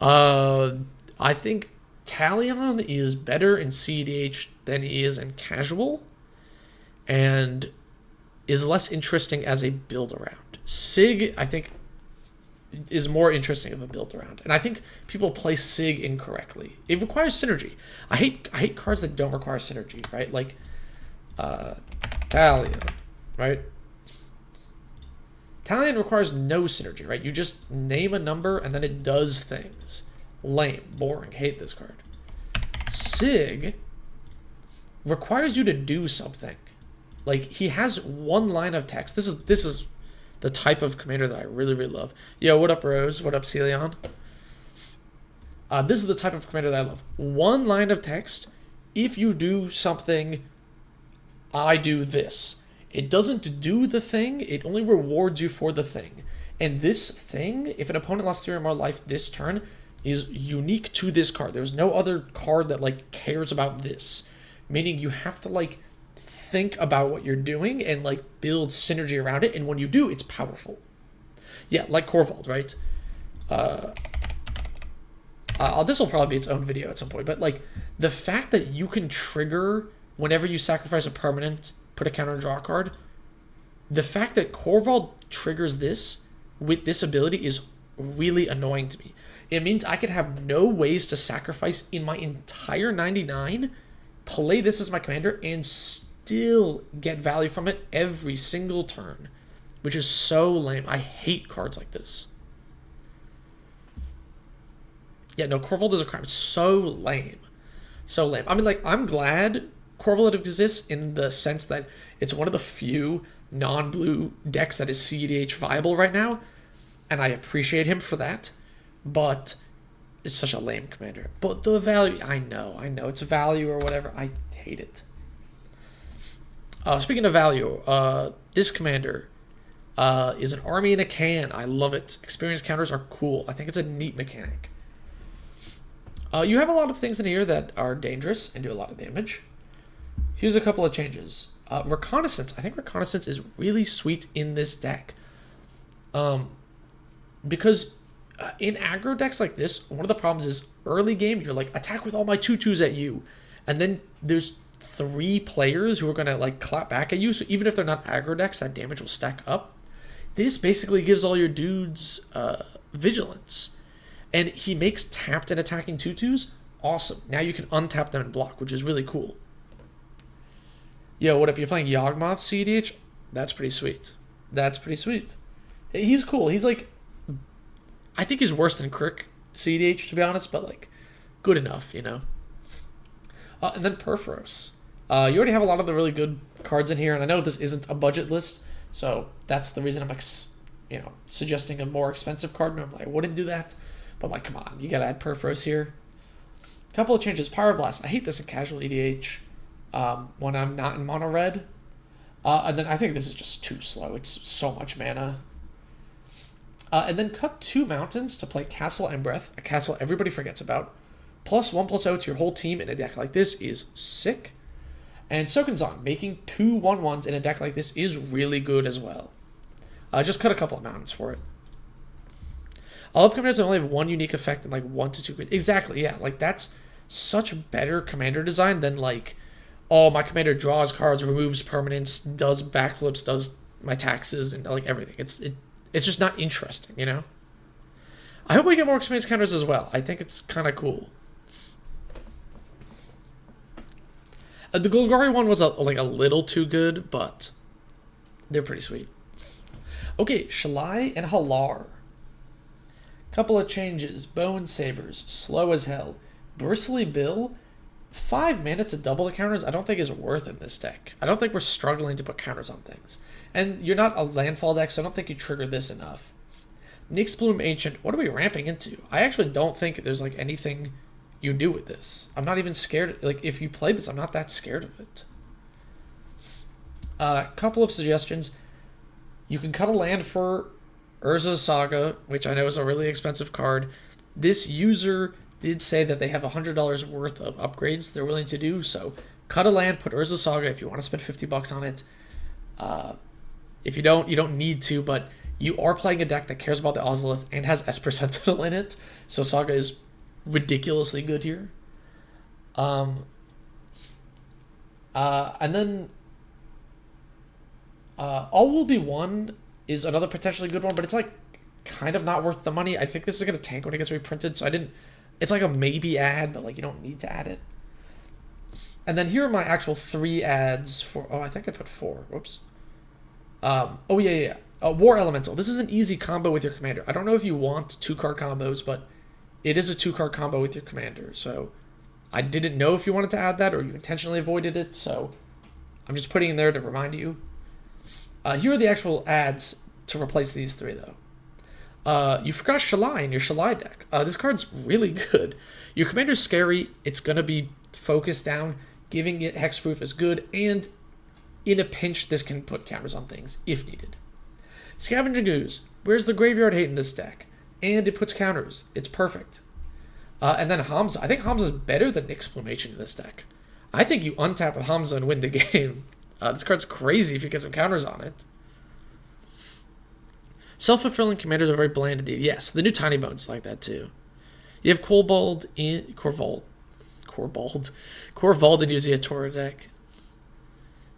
I think Talion is better in CEDH than he is in casual, and is less interesting as a build around. Sig, I think, is more interesting of a build around, and I think people play Sig incorrectly. It requires synergy. I hate cards that don't require synergy, right? Like Talion, right? Talion requires no synergy, right? You just name a number and then it does things. Lame, boring, hate this card. Sig requires you to do something. Like, he has one line of text. This is the type of commander that I really, really love. Yo, what up, Rose? What up, Celion? This is the type of commander that I love. One line of text. If you do something, I do this. It doesn't do the thing. It only rewards you for the thing. And this thing, if an opponent lost 3 or more life this turn, is unique to this card. There's no other card that like cares about this. Meaning you have to like think about what you're doing and like build synergy around it. And when you do, it's powerful. Yeah, like Corvol, right? This will probably be its own video at some point. But like the fact that you can trigger whenever you sacrifice a permanent, put a counter and draw a card. The fact that Corvol triggers this with this ability is really annoying to me. It means I could have no ways to sacrifice in my entire 99, play this as my commander, and still get value from it every single turn, which is so lame. I hate cards like this. Yeah, no, Corvol does a crime. It's so lame. So lame. I mean, like, I'm glad Corvol exists in the sense that it's one of the few non-blue decks that is CEDH viable right now, and I appreciate him for that, but it's such a lame commander. But the value, I know, it's value or whatever, I hate it. Speaking of value, this commander is an army in a can. I love it. Experience counters are cool. I think it's a neat mechanic. You have a lot of things in here that are dangerous and do a lot of damage. Here's a couple of changes. Reconnaissance. I think Reconnaissance is really sweet in this deck. Because In aggro decks like this, one of the problems is early game, you're like, attack with all my 2/2s at you. And then there's 3 players who are going to like clap back at you. So even if they're not aggro decks, that damage will stack up. This basically gives all your dudes vigilance. And he makes tapped and attacking 2/2s awesome. Now you can untap them and block, which is really cool. Yo, what up? You're playing Yawgmoth CDH? That's pretty sweet. That's pretty sweet. He's cool. He's like, I think he's worse than Crick CDH, to be honest, but like, good enough, you know? And then Perforos. You already have a lot of the really good cards in here, and I know this isn't a budget list, so that's the reason I'm like, you know, suggesting a more expensive card. Normally I wouldn't do that, but like, come on, you gotta add Perforos here. A couple of changes. Pyroblast. I hate this in casual EDH when I'm not in mono red. And then I think this is just too slow. It's so much mana. And then cut 2 mountains to play Castle and Breath, a castle everybody forgets about. +1/+0 to your whole team in a deck like this is sick. And Sokenzan, making 2 1/1s in a deck like this is really good as well. Just cut a couple of mountains for it. I love commanders that only have 1 unique effect and like 1 to 2. Exactly, yeah. Like that's such better commander design than like, oh, my commander draws cards, removes permanents, does backflips, does my taxes, and like everything. It's just not interesting, you know? I hope we get more experience counters as well. I think it's kind of cool. The Golgari one was like a little too good, but they're pretty sweet. Okay, Shalai and Halar. Couple of changes. Bone Sabers, slow as hell. Bristly Bill, 5 mana to double the counters, I don't think is worth in this deck. I don't think we're struggling to put counters on things. And you're not a landfall deck, so I don't think you trigger this enough. Nyx Bloom Ancient, what are we ramping into? I actually don't think there's like anything you do with this. I'm not even scared. Like, if you play this, I'm not that scared of it. Couple of suggestions. You can cut a land for Urza's Saga, which I know is a really expensive card. This user did say that they have $100 worth of upgrades they're willing to do, so cut a land, put Urza's Saga if you want to spend $50 on it. If you don't, you don't need to, but you are playing a deck that cares about the Ozolith and has Esper Sentinel in it, so Saga is ridiculously good here. And then All Will Be One is another potentially good one, but it's like kind of not worth the money. I think this is going to tank when it gets reprinted, so I didn't... It's like a maybe add, but like you don't need to add it. And then here are my actual 3 ads for... Oh, I think I put 4. Whoops. Oh, yeah. War Elemental. This is an easy combo with your commander. I don't know if you want 2-card combos, but it is a 2-card combo with your commander. So I didn't know if you wanted to add that or you intentionally avoided it, so I'm just putting in there to remind you. Here are the actual ads to replace these 3, though. You forgot Shalai in your Shalai deck. This card's really good. Your commander's scary. It's going to be focused down. Giving it hexproof is good. And in a pinch, this can put counters on things if needed. Scavenging Ooze. Where's the graveyard hate in this deck? And it puts counters. It's perfect. And then Hamza. I think Hamza is better than Nyx Plumation in this deck. I think you untap with Hamza and win the game. This card's crazy if you get some counters on it. Self-fulfilling commanders are very bland indeed. Yes, the new Tiny Bones like that too. You have Corvol in your Ziatora deck.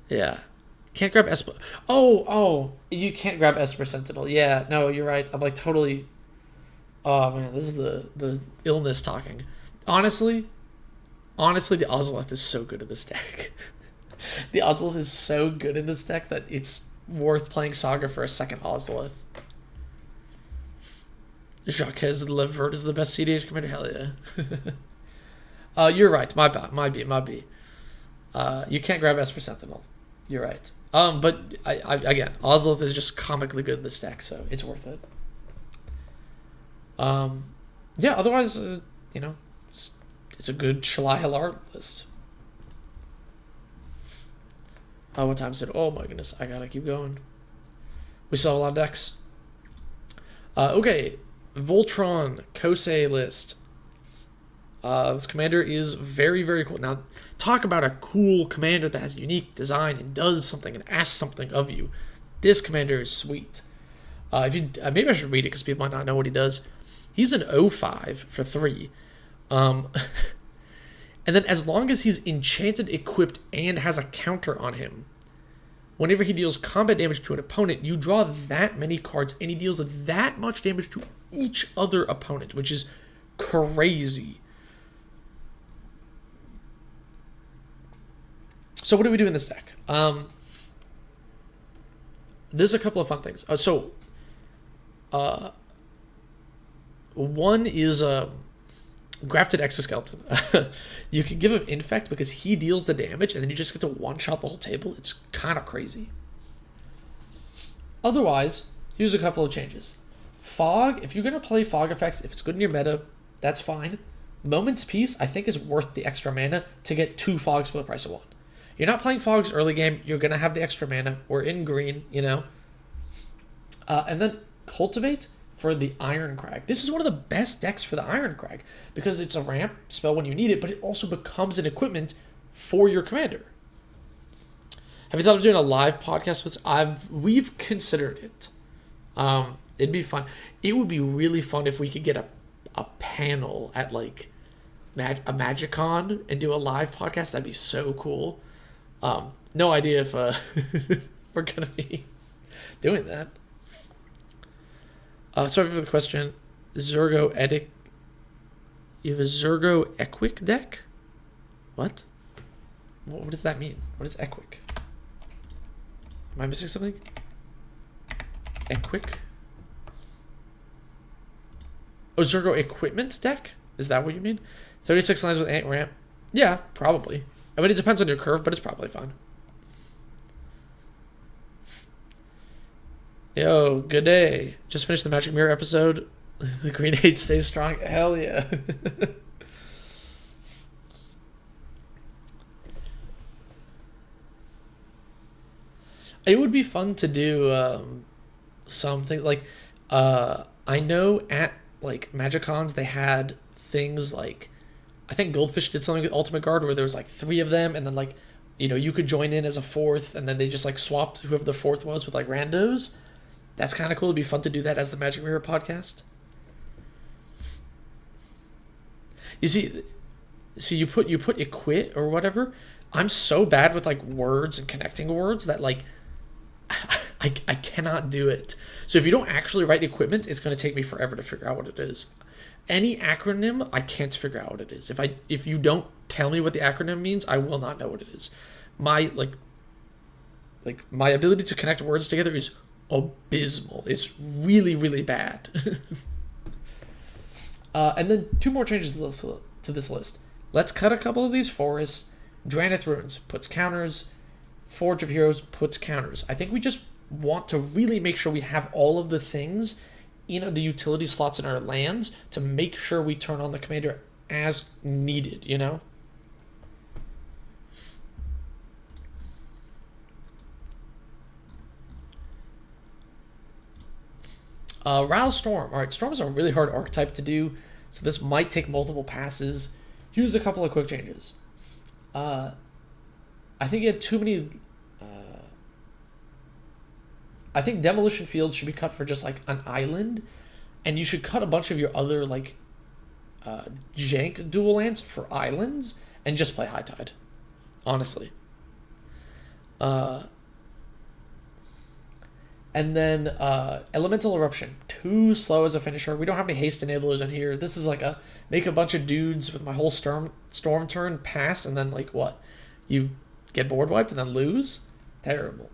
Yeah. Can't grab Esper. Oh, you can't grab Esper Sentinel. Yeah, no, you're right. I'm like totally... Oh man, this is the illness talking. Honestly, the Ozolith is so good in this deck. The Ozolith is so good in this deck that it's worth playing Saga for a second Ozolith. Jacques Levert is the best CDH commander. Hell yeah. You're right. My B. You can't grab Esper Sentinel. You're right. But I again, Ozolith is just comically good in this deck, so it's worth it. Yeah. Otherwise, you know, it's a good Shalai Halar list. What time is it? Oh my goodness, I gotta keep going. We saw a lot of decks. Okay, Voltron Kosei list. This commander is very, very cool. Now, talk about a cool commander that has unique design and does something and asks something of you. This commander is sweet. If you maybe I should read it because people might not know what he does. He's an 0/5 for 3. And then as long as he's enchanted, equipped, and has a counter on him, whenever he deals combat damage to an opponent, you draw that many cards, and he deals that much damage to each other opponent, which is crazy. So what do we do in this deck? There's a couple of fun things. One is Grafted Exoskeleton. You can give him Infect because he deals the damage, and then you just get to one-shot the whole table. It's kind of crazy. Otherwise, here's a couple of changes. Fog, if you're going to play Fog effects, if it's good in your meta, that's fine. Moment's Peace, I think, is worth the extra mana to get 2 Fogs for the price of 1. You're not playing Fogs early game, you're going to have the extra mana. We're in green, you know. And then Cultivate for the Iron Crag. This is one of the best decks for the Iron Crag because it's a ramp spell when you need it, but it also becomes an equipment for your commander. Have you thought of doing a live podcast with us? We've considered it. It'd be fun. It would be really fun if we could get a panel at like a MagicCon and do a live podcast. That'd be so cool. No idea if we're gonna be doing that. Sorry for the question. Zergo Edic. You have a Zergo Equic deck? What? What does that mean? What is Equic? Am I missing something? Equic? Oh, Zergo Equipment deck? Is that what you mean? 36 lines with Ant Ramp? Yeah, probably. I mean, it depends on your curve, but it's probably fine. Yo, good day. Just finished the Magic Mirror episode. The Green 8 stays strong. Hell yeah. It would be fun to do something like I know at like MagicCons they had things like I think Goldfish did something with Ultimate Guard where there was like 3 of them and then like you could join in as a 4th and then they just like swapped whoever the 4th was with like randos. That's kind of cool. It'd be fun to do that as the Magic Mirror podcast. You see you put equit or whatever. I'm so bad with like words and connecting words that like I cannot do it. So if you don't actually write equipment, it's going to take me forever to figure out what it is. Any acronym, I can't figure out what it is. If you don't tell me what the acronym means, I will not know what it is. My my ability to connect words together is abysmal. It's really, really bad. And then 2 more changes to this list. Let's cut a couple of these forests. Drannith Ruins puts counters. Forge of Heroes puts counters. I think we just want to really make sure we have all of the things in the utility slots in our lands to make sure we turn on the commander as needed, you know? Ral Storm. Alright, Storm is a really hard archetype to do, so this might take multiple passes. Here's a couple of quick changes. I think you had too many... I think Demolition Field should be cut for just like an island, and you should cut a bunch of your other like jank dual lands for islands and just play High Tide, honestly. And then Elemental Eruption, too slow as a finisher. We don't have any haste enablers in here. This is like a make a bunch of dudes with my whole storm turn pass, and then like what? You get board wiped and then lose? Terrible.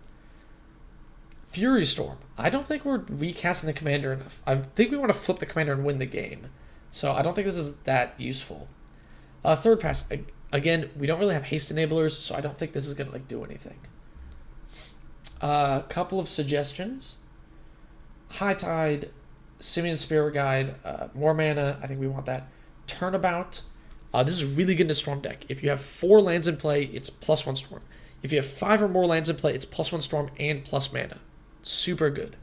Fury Storm. I don't think we're recasting the commander enough. I think we want to flip the commander and win the game. So I don't think this is that useful. Third pass. Again, we don't really have haste enablers, so I don't think this is going to like do anything. Couple of suggestions. High Tide, Simian Spirit Guide, more mana. I think we want that. Turnabout. This is really good in a Storm deck. If you have 4 lands in play, it's +1 Storm. If you have 5 or more lands in play, it's +1 Storm and plus mana. Super good.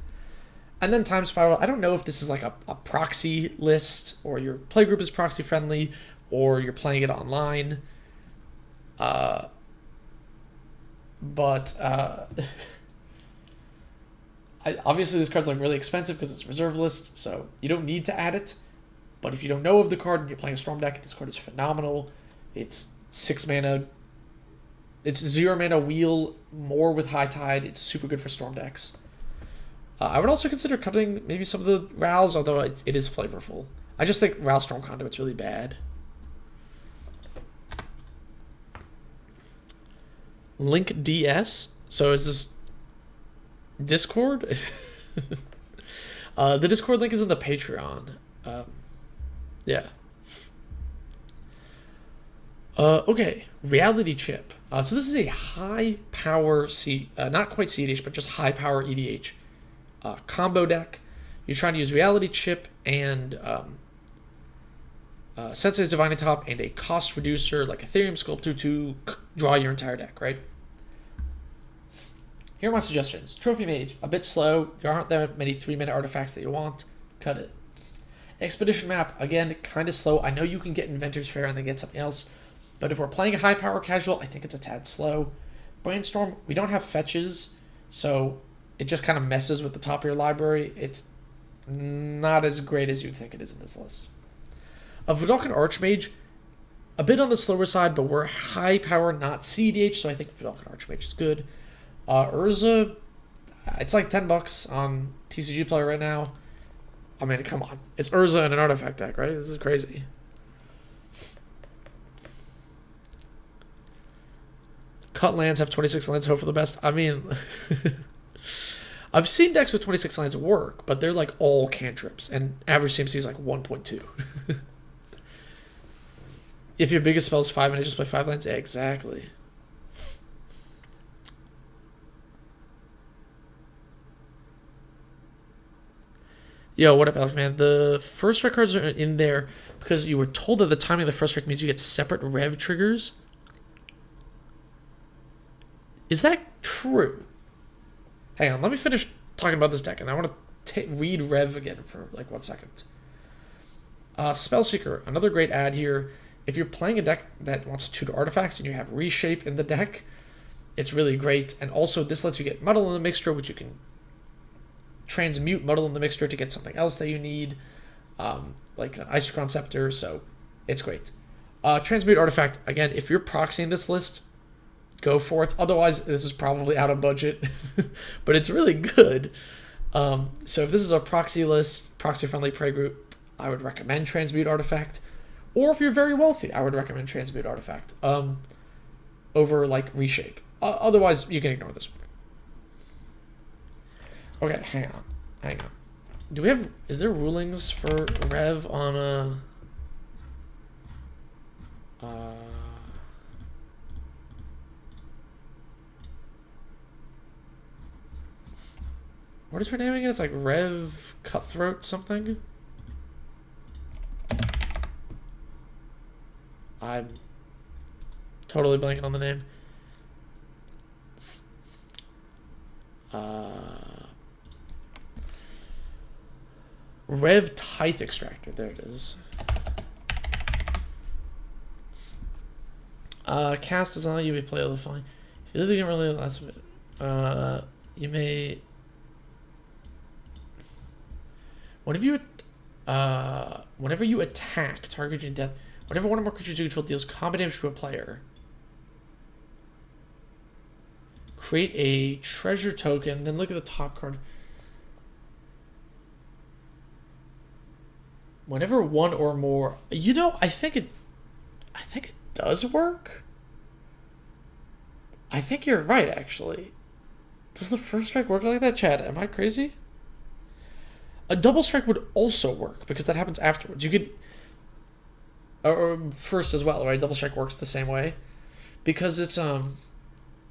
And then Time Spiral. I don't know if this is like a proxy list or your playgroup is proxy friendly or you're playing it online. But obviously this card's like really expensive because it's reserve list, so you don't need to add it. But if you don't know of the card and you're playing a Storm deck, this card is phenomenal. It's 6 mana. It's 0 mana wheel, more with High Tide. It's super good for Storm decks. I would also consider cutting maybe some of the Rals, although it is flavorful. I just think Ral Storm Conduit's really bad. Link DS. So is this Discord? The Discord link is in the Patreon. Yeah. Okay, Reality Chip. So this is a high power not quite CEDH, but just high power EDH combo deck. You're trying to use Reality Chip and Sensei's Divining Top and a cost reducer like Ethereum Sculptor to draw your entire deck, right? Here are my suggestions. Trophy Mage, a bit slow. There aren't that many 3-mana artifacts that you want. Cut it. Expedition Map, again, kind of slow. I know you can get Inventor's Fair and then get something else, but if we're playing a high power casual, I think it's a tad slow. Brainstorm, we don't have fetches, so it just kind of messes with the top of your library. It's not as great as you'd think it is in this list. Vidalcan Archmage, a bit on the slower side, but we're high power, not CDH, so I think Vidalcan Archmage is good. Urza, it's like $10 on TCG Player right now. I mean, come on. It's Urza and an artifact deck, right? This is crazy. Cut lands, have 26 lands, hope for the best. I mean, I've seen decks with 26 lands work, but they're like all cantrips, and average CMC is like 1.2. If your biggest spell is 5 and I just play 5 lands, yeah, exactly. Yo, what up, Alex, man? The first strike cards are in there because you were told that the timing of the first strike means you get separate rev triggers. Is that true? Hang on, let me finish talking about this deck, and I want to read rev again for like 1 second. Spellseeker, another great ad here. If you're playing a deck that wants to tutor artifacts and you have Reshape in the deck, it's really great. And also, this lets you get Muddle in the Mixture, which you can transmute Muddle in the Mixture to get something else that you need, like an Isochron Scepter, so it's great. Transmute Artifact, again, if you're proxying this list, go for it. Otherwise, this is probably out of budget, but it's really good. So if this is a proxy list, proxy-friendly prey group, I would recommend Transmute Artifact. Or if you're very wealthy, I would recommend Transmute Artifact over, like, Reshape. Otherwise, you can ignore this one. Okay, hang on. Do we have... Is there rulings for Rev on what is her name again? It's like Rev Cutthroat something? I'm totally blanking on the name. Rev Tithe Extractor. There it is. Cast is on. You may play all the fine. If you really don't really last of it, you may. Whenever you attack, targeting death. Whenever one or more creatures you control deals combat damage to a player, create a treasure token. Then look at the top card. Whenever one or more, you know, I think it does work. I think you're right, actually. Does the first strike work like that, Chad? Am I crazy? A double strike would also work because that happens afterwards. You could, or first as well, right? Double strike works the same way because it's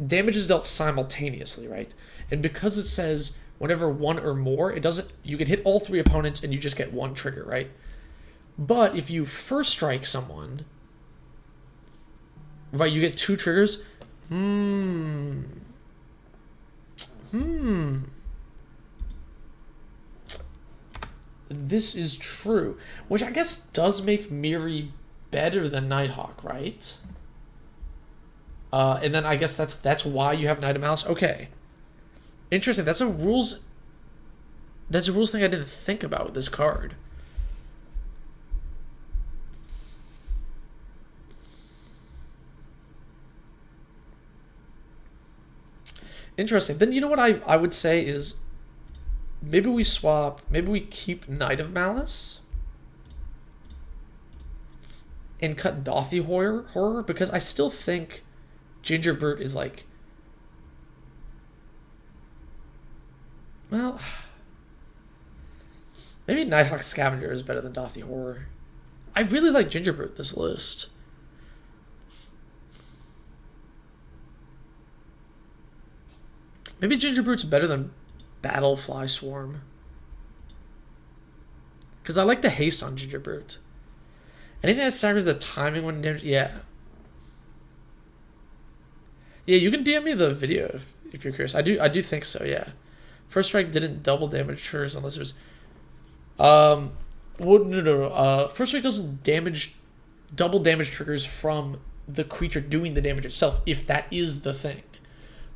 damage is dealt simultaneously, right? And because it says whenever one or more, it doesn't. You can hit all 3 opponents and you just get 1 trigger, right? But if you first strike someone, right, you get 2 triggers. This is true, which I guess does make Miri better than Nighthawk, right? And then I guess that's why you have Knight of Malice. Okay, interesting. That's a rules thing I didn't think about with this card. Interesting. Then you know what I would say is maybe we swap, maybe we keep Knight of Malice and cut Dothy Horror, because I still think Ginger Brute is like, well, maybe Nighthawk Scavenger is better than Dothy Horror. I really like Ginger Brute in this list. Maybe Ginger Brute's better than Battlefly Swarm. Because I like the haste on Ginger Brute. Anything that staggers the timing when... Yeah. Yeah, you can DM me the video if you're curious. I do think so, yeah. First Strike didn't double damage triggers unless it was... Well, no. First Strike doesn't double damage triggers from the creature doing the damage itself, if that is the thing.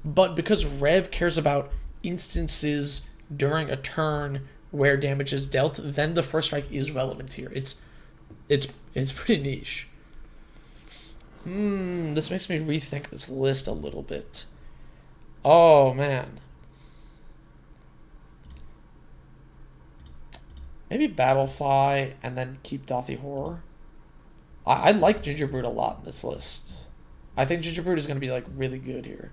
But because Rev cares about instances during a turn where damage is dealt, then the First Strike is relevant here. It's pretty niche. This makes me rethink this list a little bit. Oh, man. Maybe Battlefly and then keep Dothy Horror. I like Ginger Brute a lot in this list. I think Ginger Brute is going to be like really good here.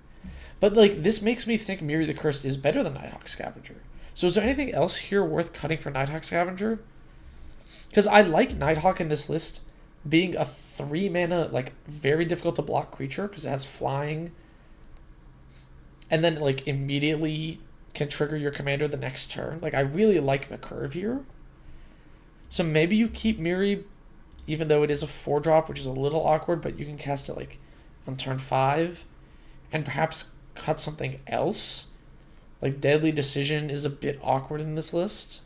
But like this makes me think Miri the Cursed is better than Nighthawk Scavenger. So is there anything else here worth cutting for Nighthawk Scavenger? Because I like Nighthawk in this list being a 3-mana, like, very difficult to block creature because it has flying. And then, like, immediately can trigger your commander the next turn. Like, I really like the curve here. So maybe you keep Miri, even though it is a 4-drop, which is a little awkward, but you can cast it, like, on turn 5. And perhaps cut something else. Like, Deadly Decision is a bit awkward in this list.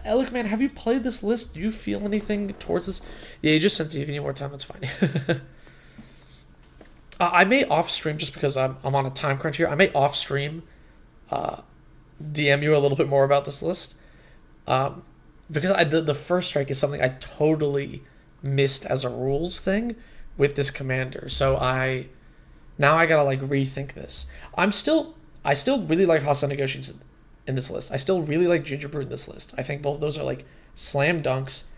Alec, man, have you played this list? Do you feel anything towards this? Yeah, you just sent it. If you need more time, that's fine. I may off-stream, just because I'm on a time crunch here. I may off-stream DM you a little bit more about this list. Because the First Strike is something I totally missed as a rules thing with this commander. So now I gotta like rethink this. I still really like Hostile Negotiations in this list. I still really like Ginger Brute in this list. I think both of those are like slam dunks.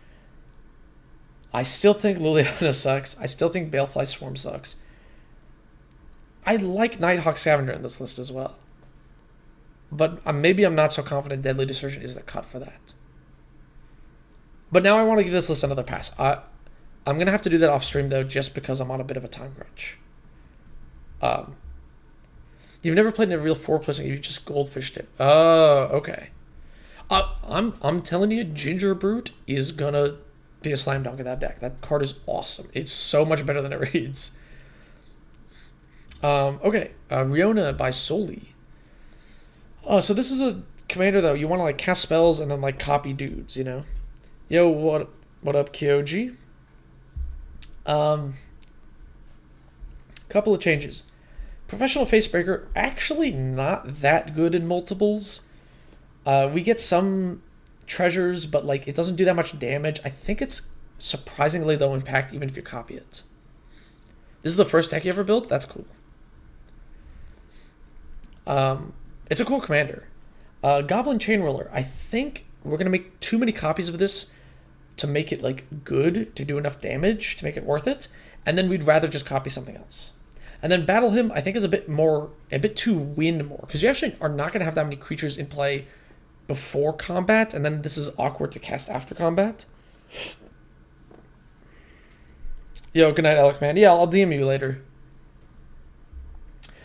I still think Liliana sucks. I still think Balefly Swarm sucks. I like Nighthawk Scavenger in this list as well. But maybe I'm not so confident Deadly Decision is the cut for that. But now I want to give this list another pass. I'm going to have to do that off stream, though, just because I'm on a bit of a time crunch. You've never played in a real 4-player, you just goldfished it. Oh, okay. I'm telling you, Ginger Brute is going to be a slam dunk in that deck. That card is awesome. It's so much better than it reads. Okay, Riona by Soli. Oh, so this is a commander, though. You want to, like, cast spells and then, like, copy dudes, you know? Yo, what up, Kyoji? Couple of changes. Professional Facebreaker, actually not that good in multiples. We get some treasures, but like it doesn't do that much damage. I think it's surprisingly low impact even if you copy it. This is the first deck you ever built? That's cool. It's a cool commander. Goblin Chain Roller. I think we're going to make too many copies of this to make it like good, to do enough damage, to make it worth it. And then we'd rather just copy something else. And then Battle Him, I think, is a bit too win more. Because you actually are not going to have that many creatures in play before combat. And then this is awkward to cast after combat. Yo, good night, Alec, man. Yeah, I'll DM you later.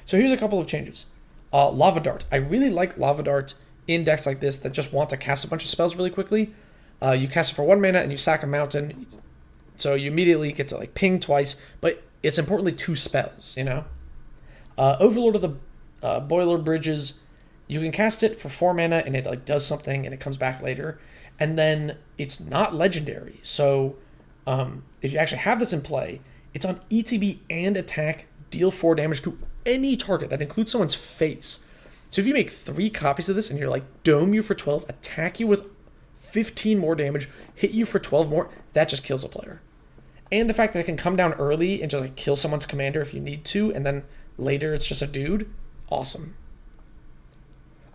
So here's a couple of changes. Lava Dart. I really like Lava Dart in decks like this that just want to cast a bunch of spells really quickly. You cast it for 1 mana and you sack a mountain. So you immediately get to like ping twice. But it's importantly 2 spells, you know? Overlord of the Boiler Bridges. You can cast it for 4 mana and it like does something and it comes back later. And then it's not legendary. So if you actually have this in play, it's on ETB and attack, deal 4 damage to any target. That includes someone's face. So if you make 3 copies of this and you're like, dome you for 12, attack you with 15 more damage, hit you for 12 more, that just kills a player. And the fact that it can come down early and just like kill someone's commander if you need to, and then later it's just a dude. Awesome.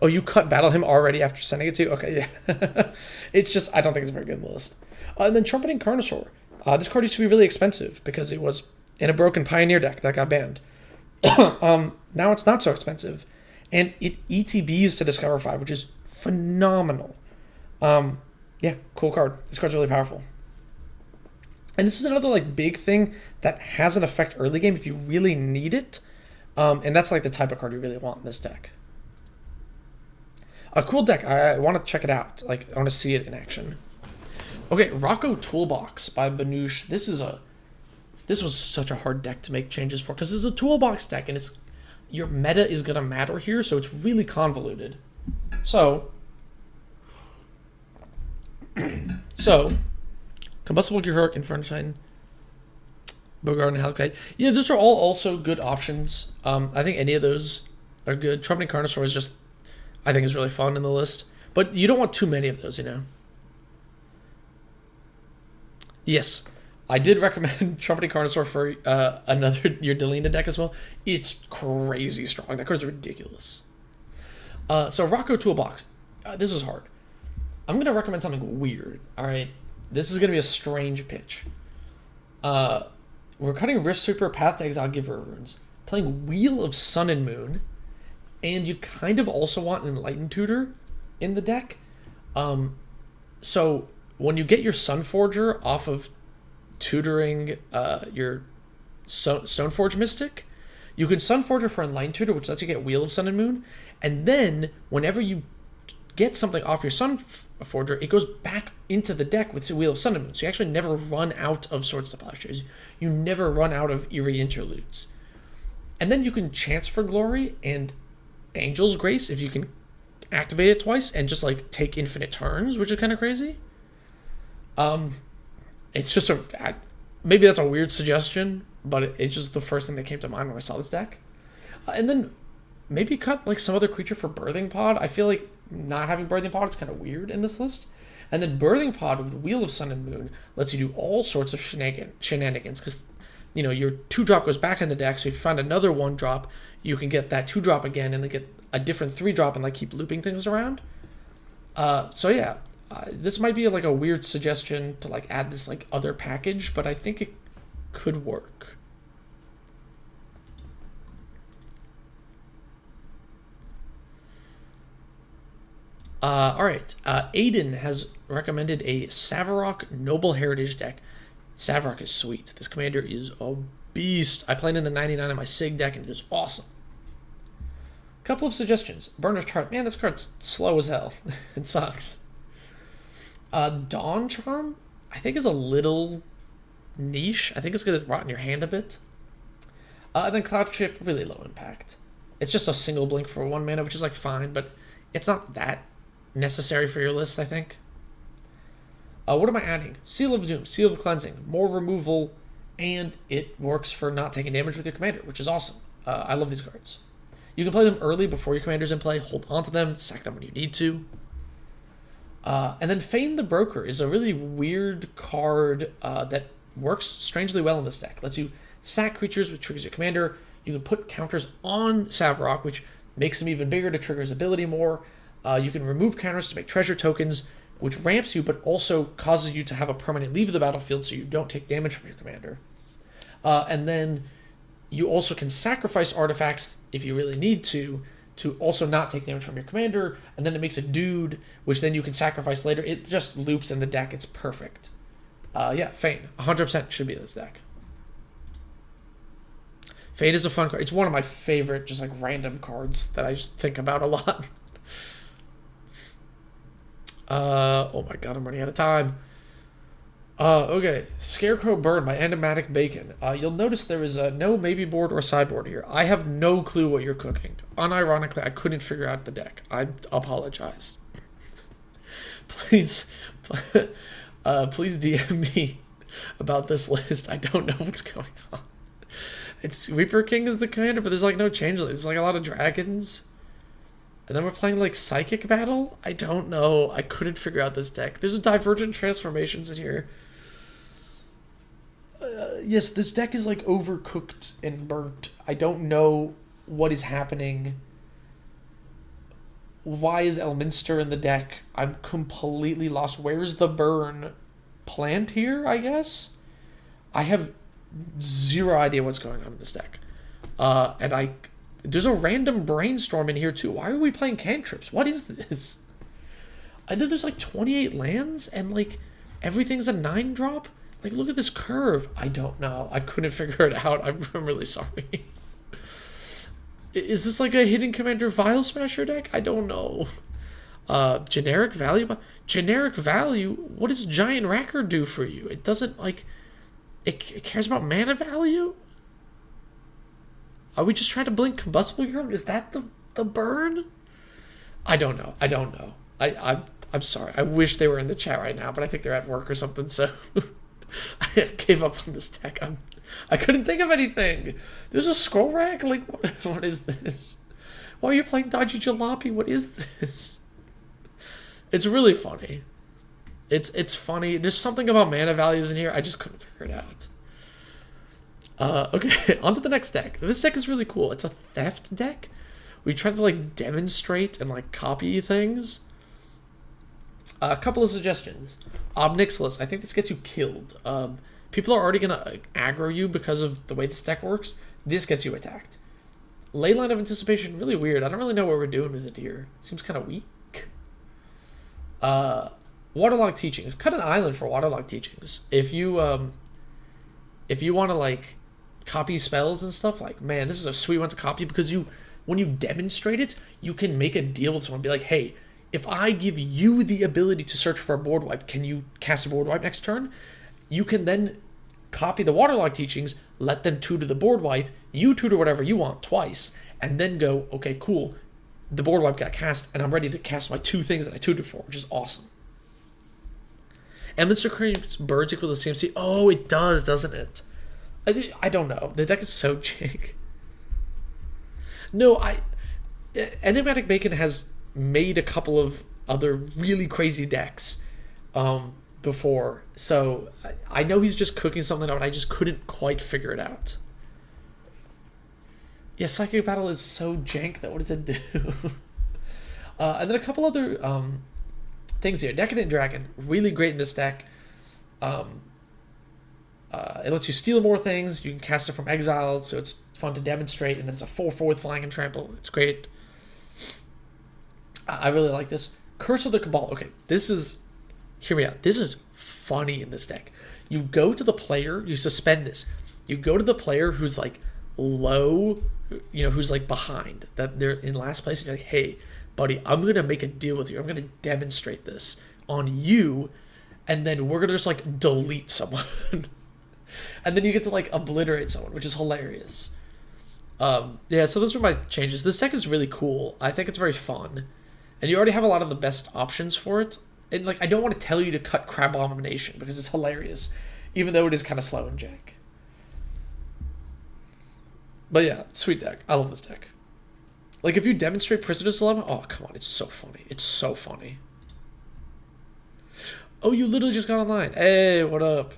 Oh, you cut battle him already after sending it to you? Okay, yeah. It's just, I don't think it's very good in the list. And then Trumpeting Carnosaur. This card used to be really expensive because it was in a broken Pioneer deck that got banned. Now it's not so expensive. And it ETBs to Discover 5, which is phenomenal. Yeah, cool card. This card's really powerful. And this is another like big thing that has an effect early game if you really need it. And that's like the type of card you really want in this deck. A cool deck. I want to check it out. Like, I want to see it in action. Okay, Rocco Toolbox by Banouche. This was such a hard deck to make changes for because it's a toolbox deck and it's your meta is gonna matter here, so it's really convoluted. So Combustible Gearhawk, Infernatine, Bogard, and Halkite. Yeah, those are all also good options. I think any of those are good. Trumpeting Carnosaur is just, I think, is really fun in the list. But you don't want too many of those, you know. Yes, I did recommend Trumpeting Carnosaur for another your Delina deck as well. It's crazy strong. That card's ridiculous. So Rocco Toolbox. This is hard. I'm going to recommend something weird, all right? This is going to be a strange pitch. We're cutting Rift Sweeper, Path to Exile, Giver of Runes, playing Wheel of Sun and Moon, and you kind of also want an Enlightened Tutor in the deck. So when you get your Sunforger off of tutoring your Stoneforge Mystic, you can Sunforger for Enlightened Tutor, which lets you get Wheel of Sun and Moon, and then whenever you get something off your Sunforger, it goes back into the deck with the Wheel of Sun and Moon. So you actually never run out of Swords to Plowshares. You never run out of Eerie Interludes. And then you can Chance for Glory and Angel's Grace if you can activate it twice and just like take infinite turns, which is kind of crazy. It's just maybe that's a weird suggestion, but it's just the first thing that came to mind when I saw this deck. And then maybe cut like some other creature for Birthing Pod. I feel like not having Birthing Pod is kind of weird in this list. And then Birthing Pod with Wheel of Sun and Moon lets you do all sorts of shenanigans because, you know, your 2-drop goes back in the deck, so if you find another 1-drop, you can get that 2-drop again and then get a different 3-drop and like keep looping things around. So yeah, this might be like a weird suggestion to like add this like other package, but I think it could work. All right, Aiden has recommended a Sav'orok Noble Heritage deck. Sav'orok is sweet. This commander is a beast. I played in the 99 on my SIG deck, and it is awesome. Couple of suggestions. Burner's Chart. Man, this card's slow as hell. It sucks. Dawn Charm, I think, is a little niche. I think it's going to rot in your hand a bit. And then Cloud Shift, really low impact. It's just a single blink for 1 mana, which is like fine, but it's not that necessary for your list, I think. What am I adding? Seal of Doom, Seal of Cleansing, more removal, and it works for not taking damage with your commander, which is awesome. I love these cards. You can play them early before your commander's in play, hold on to them, sack them when you need to. And then Feign the Broker is a really weird card that works strangely well in this deck. Lets you sack creatures, which triggers your commander. You can put counters on Sav'orok, which makes him even bigger to trigger his ability more. You can remove counters to make treasure tokens, which ramps you, but also causes you to have a permanent leave the battlefield so you don't take damage from your commander. And then you also can sacrifice artifacts if you really need to also not take damage from your commander, and then it makes a dude, which then you can sacrifice later. It just loops in the deck. It's perfect. Yeah, Feign. 100% should be in this deck. Feign is a fun card. It's one of my favorite just like random cards that I just think about a lot. Oh my god, I'm running out of time. Okay, Scarecrow Burn by Enigmatic Bacon. You'll notice there is no maybe board or sideboard here. I have no clue what you're cooking. Unironically, I couldn't figure out the deck. I apologize. Please DM me about this list. I don't know what's going on. It's Reaper King is the commander, but there's like no changelings. There's like a lot of dragons. And then we're playing like Psychic Battle? I don't know. I couldn't figure out this deck. There's a Divergent Transformations in here. Yes, this deck is like overcooked and burnt. I don't know what is happening. Why is Elminster in the deck? I'm completely lost. Where is the burn plant here, I guess? I have zero idea what's going on in this deck. There's a random brainstorm in here too. Why are we playing cantrips? What is this? And then there's like 28 lands and like everything's a 9-drop. Like, look at this curve. I don't know. I couldn't figure it out. I'm really sorry. Is this like a Hidden Commander Vile Smasher deck? I don't know. Generic value? Generic value? What does Giant Racker do for you? It doesn't, like... It cares about mana value? Are we just trying to blink Combustible Urine? Is that the burn? I don't know. I don't know. I'm sorry. I wish they were in the chat right now, but I think they're at work or something, so... I gave up on this deck. I couldn't think of anything. There's a scroll rack? Like, what is this? Why are you playing Dodgy Jalopy? What is this? It's really funny. It's funny. There's something about mana values in here. I just couldn't figure it out. Okay, on to the next deck. This deck is really cool. It's a theft deck. We tried to, like, demonstrate and, like, copy things. A couple of suggestions. Obnixilis, I think this gets you killed. People are already going to aggro you because of the way this deck works. This gets you attacked. Leyline of Anticipation, really weird. I don't really know what we're doing with it here. Seems kind of weak. Waterlogged Teachings. Cut an island for Waterlogged Teachings. If you want to, like, copy spells and stuff, like, man, this is a sweet one to copy because when you demonstrate it, you can make a deal with someone. Be like, hey, if I give you the ability to search for a board wipe, can you cast a board wipe next turn? You can then copy the Waterlogged Teachings, let them tutor the board wipe, you tutor whatever you want twice, and then go, okay, cool, the board wipe got cast, and I'm ready to cast my 2 things that I tutored for, which is awesome. And Mr. Cream's birds equal to CMC. Oh, it does, doesn't it? I don't know. The deck is so jank. No, Enigmatic Bacon has made a couple of other really crazy decks before, so I know he's just cooking something out, and I just couldn't quite figure it out. Yeah, Psychic Battle is so jank that what does it do? And then a couple other things here. Decadent Dragon, really great in this deck. It lets you steal more things. You can cast it from exile, so it's fun to demonstrate, and then it's a 4/4 with flying and trample. It's great. I really like this. Curse of the Cabal. Okay, hear me out. This is funny in this deck. You go to the player, you suspend this. You go to the player who's like low, who's like behind, that they're in last place, and you're like, hey, buddy, I'm going to make a deal with you. I'm going to demonstrate this on you, and then we're going to just like delete someone. And then you get to like obliterate someone, which is hilarious. Yeah, so those are my changes. This deck is really cool. I think it's very fun. And you already have a lot of the best options for it. And, like, I don't want to tell you to cut Crab Abomination because it's hilarious, even though it is kind of slow and jank. But yeah, sweet deck. I love this deck. Like, if you demonstrate Prisoner's Dilemma, oh, come on, it's so funny. It's so funny. Oh, you literally just got online. Hey, what up?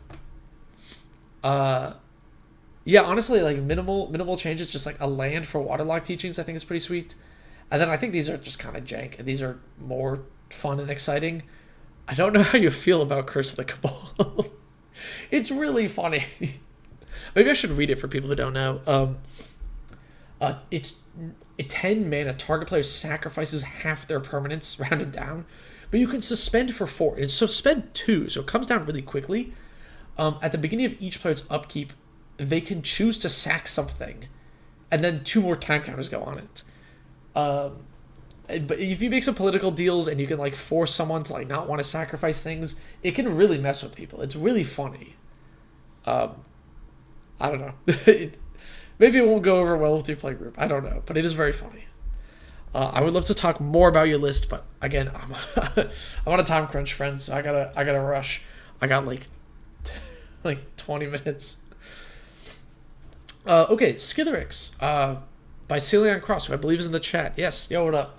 Yeah, honestly, like, minimal changes, just like a land for Waterlogged Teachings, I think is pretty sweet. And then I think these are just kind of jank, and these are more fun and exciting. I don't know how you feel about Curse of the Cabal. It's really funny. Maybe I should read it for people who don't know. It's a 10 mana. Target player sacrifices half their permanents, rounded down. But you can suspend for 4. And it's suspend 2, so it comes down really quickly. At the beginning of each player's upkeep, they can choose to sack something. And then 2 more time counters go on it. But if you make some political deals and you can like force someone to like not want to sacrifice things, it can really mess with people. It's really funny. I don't know. Maybe it won't go over well with your play group. I don't know, but it is very funny. I would love to talk more about your list, but again, I'm on a time crunch, friends. So I gotta rush. I got like 20 minutes. Okay, Skithiryx, by Celion Cross, who I believe is in the chat. Yes, yo, what up?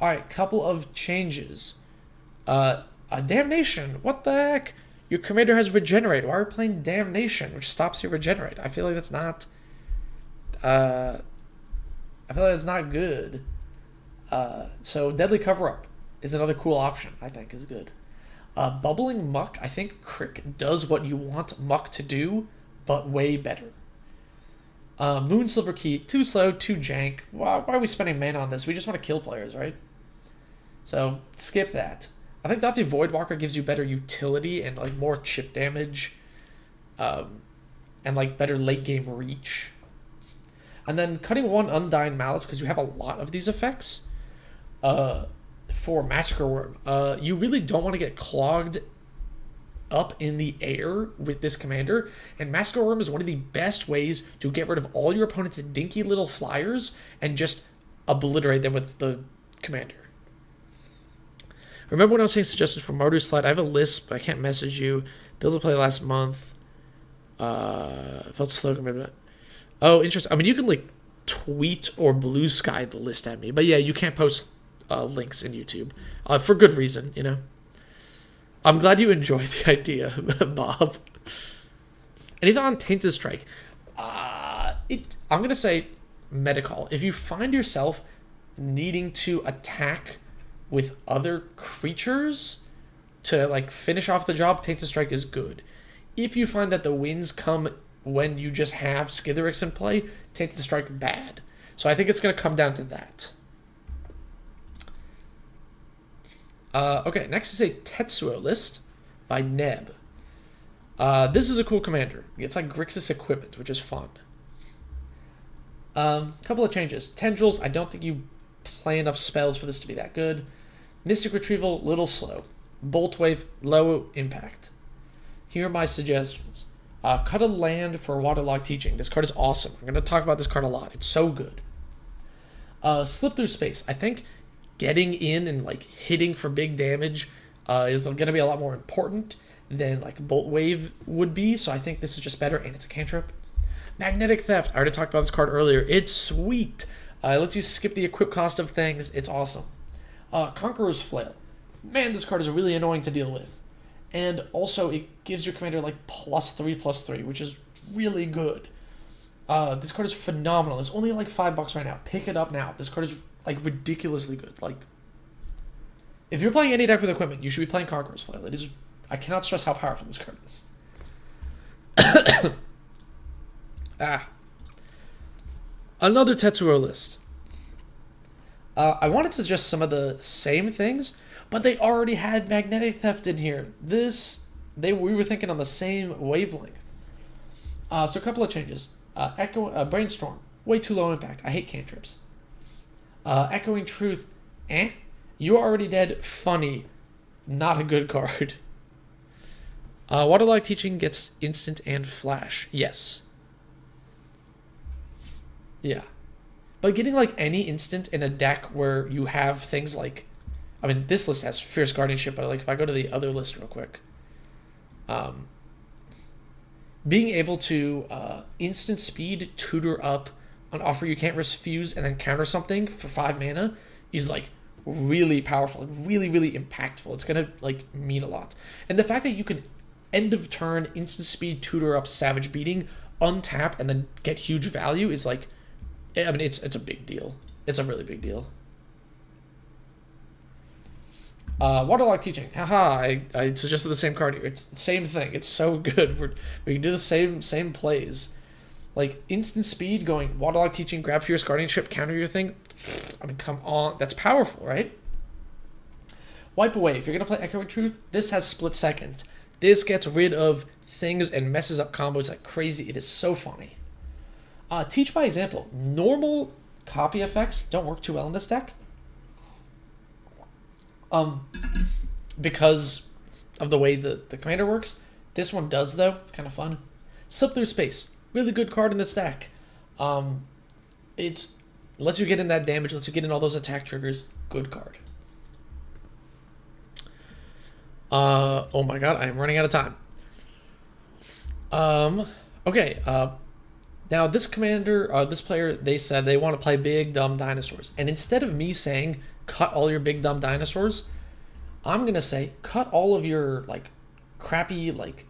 Alright, couple of changes. Damnation, what the heck? Your commander has Regenerate. Why are we playing Damnation, which stops your Regenerate? I feel like that's not... I feel like it's not good. So Deadly Cover-Up is another cool option, I think, is good. Bubbling Muck, I think Crick does what you want Muck to do, but way better. Moonsilver Key, too slow, too jank. Why are we spending mana on this? We just want to kill players, right? So skip that. I think Dothy Voidwalker gives you better utility and like more chip damage, and like better late game reach. And then cutting one Undying Malice, because you have a lot of these effects. For Massacre Worm, you really don't want to get clogged up in the air with this commander, and Massacre Worm is one of the best ways to get rid of all your opponent's dinky little flyers and just obliterate them with the commander. Remember when I was saying suggestions for Mardu Slide? I have a list, but I can't message you. Build to play last month. Felt slow compared to that. Oh, interesting. I mean, you can like tweet or blue sky the list at me, but yeah, you can't post links in YouTube for good reason, you know. I'm glad you enjoy the idea, Bob. Anything on Tainted Strike? I'm gonna say Medical. If you find yourself needing to attack with other creatures to like finish off the job, Tainted Strike is good. If you find that the wins come when you just have Skithiryx in play, Tainted Strike bad. So I think it's gonna come down to that. Okay, next is a Tetsuo list by Neb. This is a cool commander. It's like Grixis equipment, which is fun. Couple of changes. Tendrils, I don't think you play enough spells for this to be that good. Mystic Retrieval, little slow. Bolt Wave, low impact. Here are my suggestions. Cut a land for Waterlogged Teaching. This card is awesome. I'm going to talk about this card a lot. It's so good. Slip Through Space. I think getting in and like hitting for big damage is going to be a lot more important than like Bolt Wave would be. So I think this is just better, and it's a cantrip. Magnetic Theft. I already talked about this card earlier. It's sweet. It lets you skip the equip cost of things. It's awesome. Conqueror's Flail. Man, this card is really annoying to deal with. And also, it gives your commander like +3/+3, which is really good. This card is phenomenal. It's only like $5 right now. Pick it up now. This card is like ridiculously good. Like, if you're playing any deck with equipment, you should be playing Conqueror's Flail. It is. I cannot stress how powerful this card is. Another Tetsuo list. I wanted to suggest some of the same things, but they already had Magnetic Theft in here. We were thinking on the same wavelength. So a couple of changes. Brainstorm, way too low impact. I hate cantrips. Echoing Truth, You're Already Dead, funny, not a good card. Waterlogged Teaching gets instant and flash. Yes. Yeah. But getting like any instant in a deck where you have things like, I mean, this list has Fierce Guardianship, but like if I go to the other list real quick, being able to instant speed, tutor up, an offer you can't refuse, and then counter something for 5 mana is like really powerful and really, really impactful. It's gonna like mean a lot. And the fact that you can end of turn, instant speed, tutor up, Savage Beating, untap, and then get huge value is like, I mean, it's a big deal. It's a really big deal. Waterlogged Teaching. Haha, I suggested the same card here. It's the same thing. It's so good. We can do the same plays. Like, instant speed going, Waterlogged Teaching, grab Fierce Guardianship, counter your thing. I mean, come on. That's powerful, right? Wipe Away. If you're going to play Echoing Truth, this has Split Second. This gets rid of things and messes up combos like crazy. It is so funny. Teach by Example. Normal copy effects don't work too well in this deck. Because of the way the commander works. This one does, though. It's kind of fun. Slip Through Space. Really good card in this deck. It lets you get in that damage, lets you get in all those attack triggers. Good card. Oh my god, I am running out of time. Okay, now this commander, this player, they said they want to play big, dumb dinosaurs. And instead of me saying, cut all your big, dumb dinosaurs, I'm going to say, cut all of your, like, crappy, like,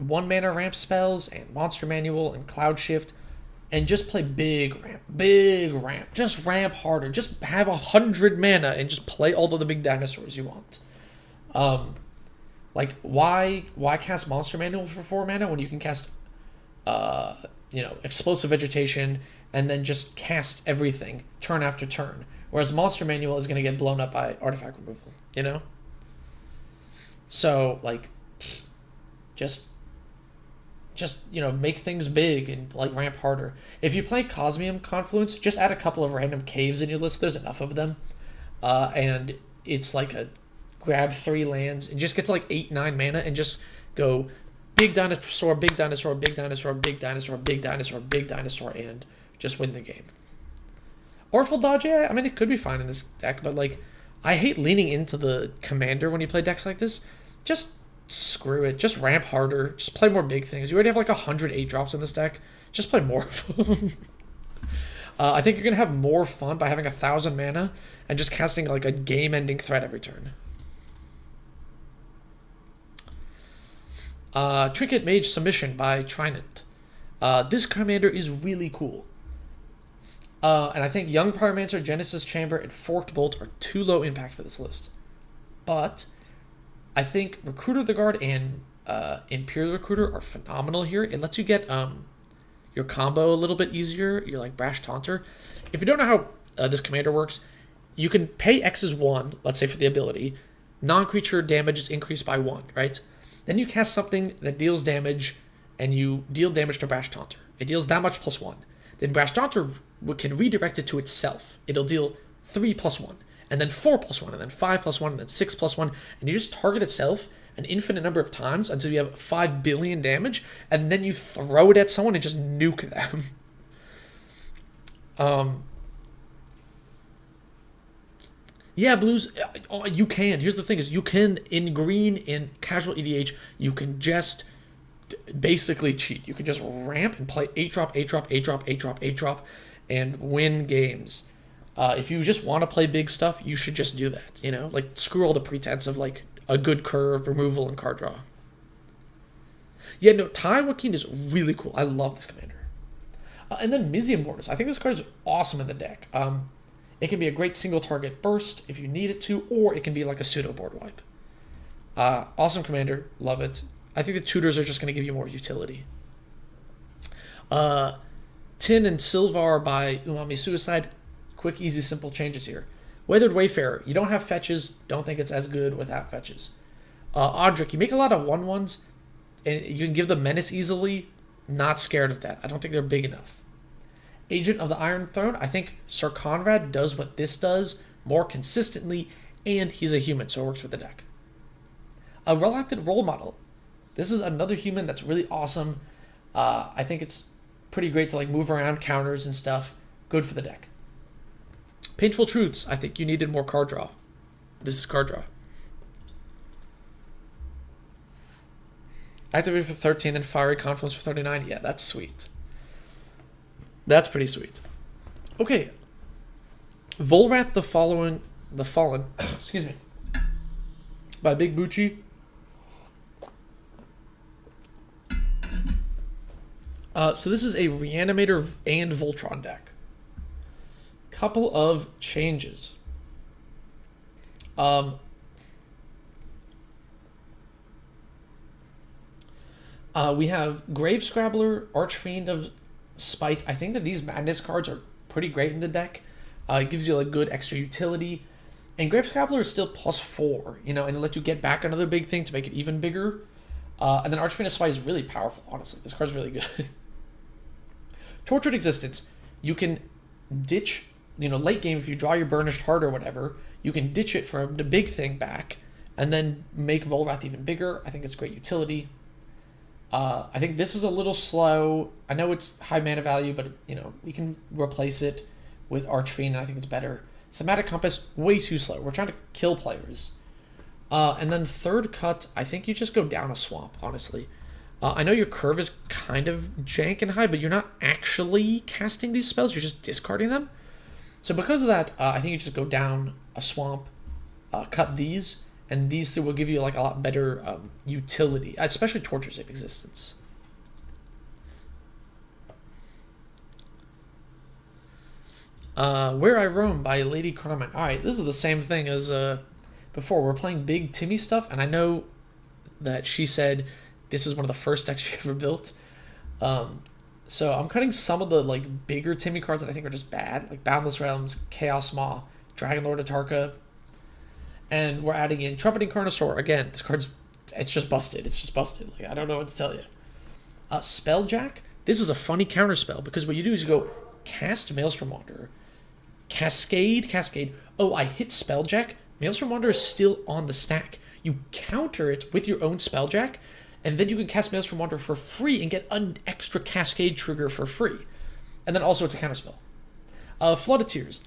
1-mana ramp spells and Monster Manual and Cloud Shift, and just play big ramp. Just ramp harder. Just have 100 mana and just play all of the big dinosaurs you want. Like, why cast Monster Manual for 4 mana when you can cast, Explosive Vegetation and then just cast everything turn after turn? Whereas Monster Manual is going to get blown up by artifact removal, you know? So, like, just make things big and, like, ramp harder. If you play Cosmium Confluence, just add a couple of random caves in your list. There's enough of them. And it's like a grab 3 lands and just get to, like, 8-9 mana and just go big dinosaur, big dinosaur, big dinosaur, big dinosaur, big dinosaur, big dinosaur, and just win the game. Orphle Dodge, yeah, I mean, it could be fine in this deck, but, like, I hate leaning into the commander when you play decks like this. Just screw it. Just ramp harder. Just play more big things. You already have like 108 drops in this deck. Just play more of them. I think you're going to have more fun by having 1,000 mana and just casting like a game-ending threat every turn. Trinket Mage Submission by Trinant. This commander is really cool. And I think Young Pyromancer, Genesis Chamber, and Forked Bolt are too low impact for this list. But I think Recruiter of the Guard and Imperial Recruiter are phenomenal here. It lets you get your combo a little bit easier. You're like Brash Taunter. If you don't know how this commander works, you can pay X is 1, let's say for the ability. Non-creature damage is increased by 1, right? Then you cast something that deals damage, and you deal damage to Brash Taunter. It deals that much plus 1. Then Brash Taunter can redirect it to itself. It'll deal 3 plus 1. And then 4 plus 1, and then 5 plus 1, and then 6 plus 1, and you just target itself an infinite number of times until you have 5 billion damage, and then you throw it at someone and just nuke them. Yeah, blues, you can. Here's the thing is you can, in green, in casual EDH, you can just basically cheat. You can just ramp and play 8-drop, 8-drop, 8-drop, 8-drop, 8-drop, and win games. If you just want to play big stuff, you should just do that, you know? Like, screw all the pretense of, like, a good curve, removal, and card draw. Yeah, no, Tai Joaquin is really cool. I love this commander. And then Mizium Mortis. I think this card is awesome in the deck. It can be a great single-target burst if you need it to, or it can be like a pseudo-board wipe. Awesome commander. Love it. I think the tutors are just going to give you more utility. Tin and Silvar by Umami Suicide. Quick, easy, simple changes here. Weathered Wayfarer. You don't have fetches. Don't think it's as good without fetches. Audric. You make a lot of 1/1s, and you can give them Menace easily. Not scared of that. I don't think they're big enough. Agent of the Iron Throne. I think Sir Conrad does what this does more consistently, and he's a human, so it works with the deck. A Reluctant Role Model. This is another human that's really awesome. I think it's pretty great to like move around counters and stuff. Good for the deck. Painful Truths. I think you needed more card draw. This is card draw. Activated for 13, then Fiery Confluence for 39. Yeah, that's sweet. That's pretty sweet. Okay. Volrath the Fallen, excuse me, by Big Bucci. So this is a Reanimator and Voltron deck. Couple of changes. We have Grave Scrabbler, Archfiend of Spite. I think that these Madness cards are pretty great in the deck. It gives you like good extra utility. And Grave Scrabbler is still +4, you know, and it lets you get back another big thing to make it even bigger. And then Archfiend of Spite is really powerful, honestly. This card's really good. Tortured Existence. You can ditch, you know, late game if you draw your Burnished Heart or whatever, you can ditch it for the big thing back and then make Volrath even bigger. I think it's great utility. I think this is a little slow. I know it's high mana value, but, you know, we can replace it with Archfiend, and I think it's better. Thematic Compass, way too slow. We're trying to kill players. And then Third Cut, I think you just go down a swamp, honestly. I know your curve is kind of jank and high, but you're not actually casting these spells. You're just discarding them. So because of that, I think you just go down a swamp, cut these, And these three will give you like a lot better utility, especially Torture's Ape Existence. Where I Roam by Lady Carmen. Alright, this is the same thing as before. We're playing big Timmy stuff, and I know that she said this is one of the first decks she ever built. So I'm cutting some of the like bigger Timmy cards that I think are just bad, like Boundless Realms, Chaos Maw, Dragon Lord Atarka, and we're adding in Trumpeting Carnosaur. Again, this card's it's just busted. It's just busted. Like I don't know what to tell you. Spelljack. This is a funny counterspell because what you do is you go cast Maelstrom Wanderer, Cascade. Oh, I hit Spelljack. Maelstrom Wanderer is still on the stack. You counter it with your own Spelljack, and then you can cast Maelstrom Wanderer for free and get an extra Cascade trigger for free. And then also it's a counterspell. Flood of Tears.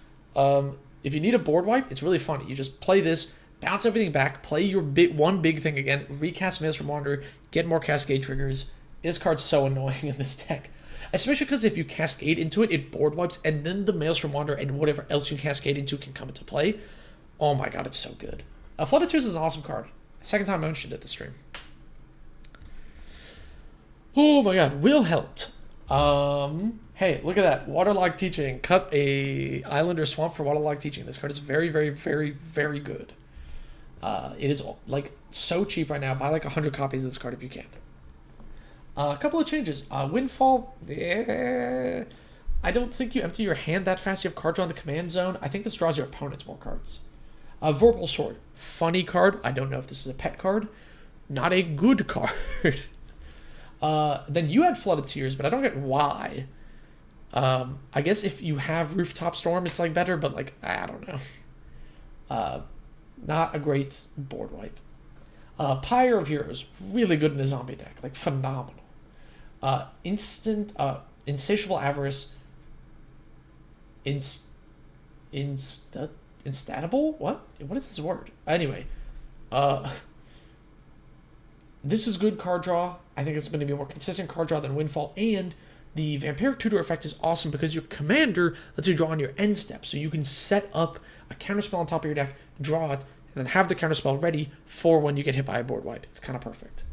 If you need a board wipe, it's really funny. You just play this, bounce everything back, play your one big thing again, recast Maelstrom Wanderer, get more Cascade triggers. This card's so annoying in this deck. Especially because if you Cascade into it, it board wipes, and then the Maelstrom Wanderer and whatever else you Cascade into can come into play. Oh my god, it's so good. Flood of Tears is an awesome card. Second time I mentioned it this stream. Oh my god, Will Helt. Hey, look at that. Waterlogged Teaching. Cut a island or swamp for Waterlogged Teaching. This card is very, very, very, very good. It is like so cheap right now. Buy like 100 copies of this card if you can. A couple of changes. Windfall. I don't think you empty your hand that fast. You have cards on the command zone. I think this draws your opponents more cards. Vorpal Sword. Funny card. I don't know if this is a pet card. Not a good card. Then you had Flood of Tears, but I don't get why. I guess if you have Rooftop Storm, it's like better, but like, I don't know. Not a great board wipe. Pyre of Heroes. Really good in a zombie deck. Like, phenomenal. Insatiable Avarice. Instatable? What is this word? Anyway, this is good card draw. I think it's going to be a more consistent card draw than Windfall, and the Vampiric Tutor effect is awesome because your commander lets you draw on your end step, so you can set up a counterspell on top of your deck, draw it, and then have the counterspell ready for when you get hit by a board wipe. It's kind of perfect.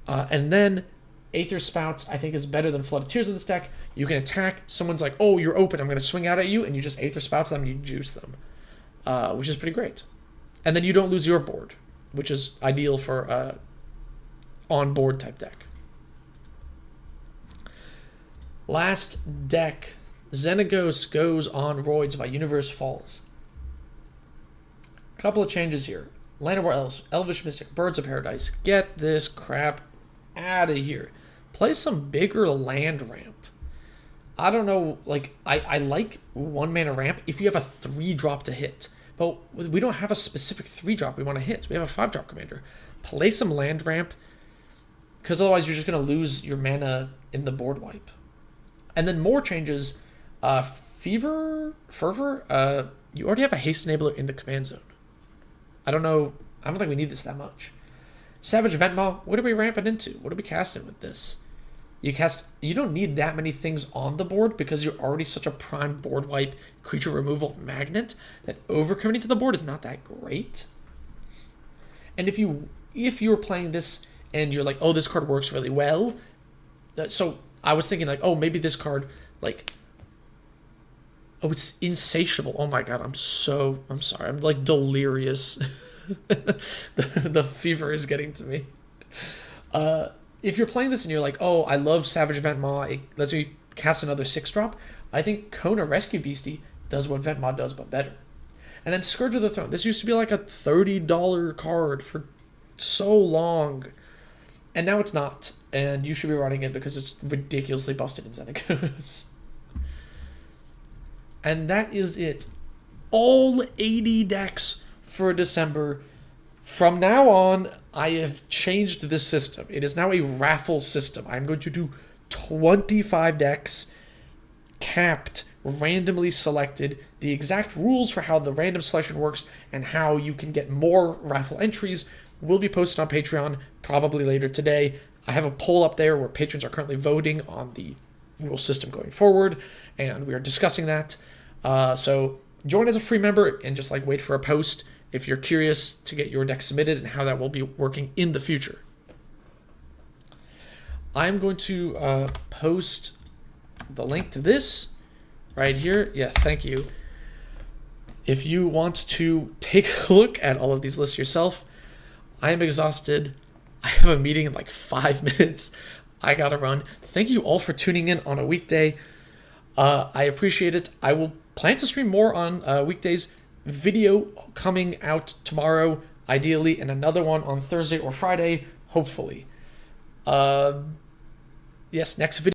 And then Aether Spouts, I think, is better than Flood of Tears in this deck. You can attack. Someone's like, oh, you're open. I'm going to swing out at you. And you just Aether Spouts them and you juice them, which is pretty great. And then you don't lose your board, which is ideal for on-board type deck. Last deck, Xenagos Goes on Roids by Universe Falls. Couple of changes here. Land of War Elves, Elvish Mystic, Birds of Paradise. Get this crap out of here. Play some bigger land ramp. I don't know, like, I like 1-mana ramp if you have a 3-drop to hit. But we don't have a specific 3-drop we want to hit. We have a 5-drop commander. Play some land ramp, because otherwise you're just going to lose your mana in the board wipe. And then more changes. Fervor, you already have a haste enabler in the command zone. I don't think we need this that much. Savage Ventmaw, what are we ramping into? What are we casting with this? You don't need that many things on the board because you're already such a prime board wipe creature removal magnet that overcommitting to the board is not that great. And if you're playing this and you're like, oh, this card works really well, so I was thinking like, oh, maybe this card, like, oh, it's insatiable. Oh my god, I'm sorry. I'm like delirious. the fever is getting to me. If you're playing this and you're like, oh, I love Savage Ventmaw, it lets me cast another 6-drop, I think Kona Rescue Beastie does what Ventmaw does, but better. And then Scourge of the Throne. This used to be like a $30 card for so long. And now it's not. And you should be running it because it's ridiculously busted in Xenagos. And that is it. All 80 decks for December. From now on, I have changed this system. It is now a raffle system. I'm going to do 25 decks, capped, randomly selected. The exact rules for how the random selection works and how you can get more raffle entries will be posted on Patreon probably later today. I have a poll up there where patrons are currently voting on the rule system going forward, and we are discussing that. So join as a free member and just like wait for a post, if you're curious to get your deck submitted and how that will be working in the future. I'm going to post the link to this right here. Yeah, thank you. If you want to take a look at all of these lists yourself, I am exhausted. I have a meeting in like 5 minutes. I gotta run. Thank you all for tuning in on a weekday. I appreciate it. I will plan to stream more on weekdays. Video coming out tomorrow, ideally, and another one on Thursday or Friday, hopefully. Yes, next video.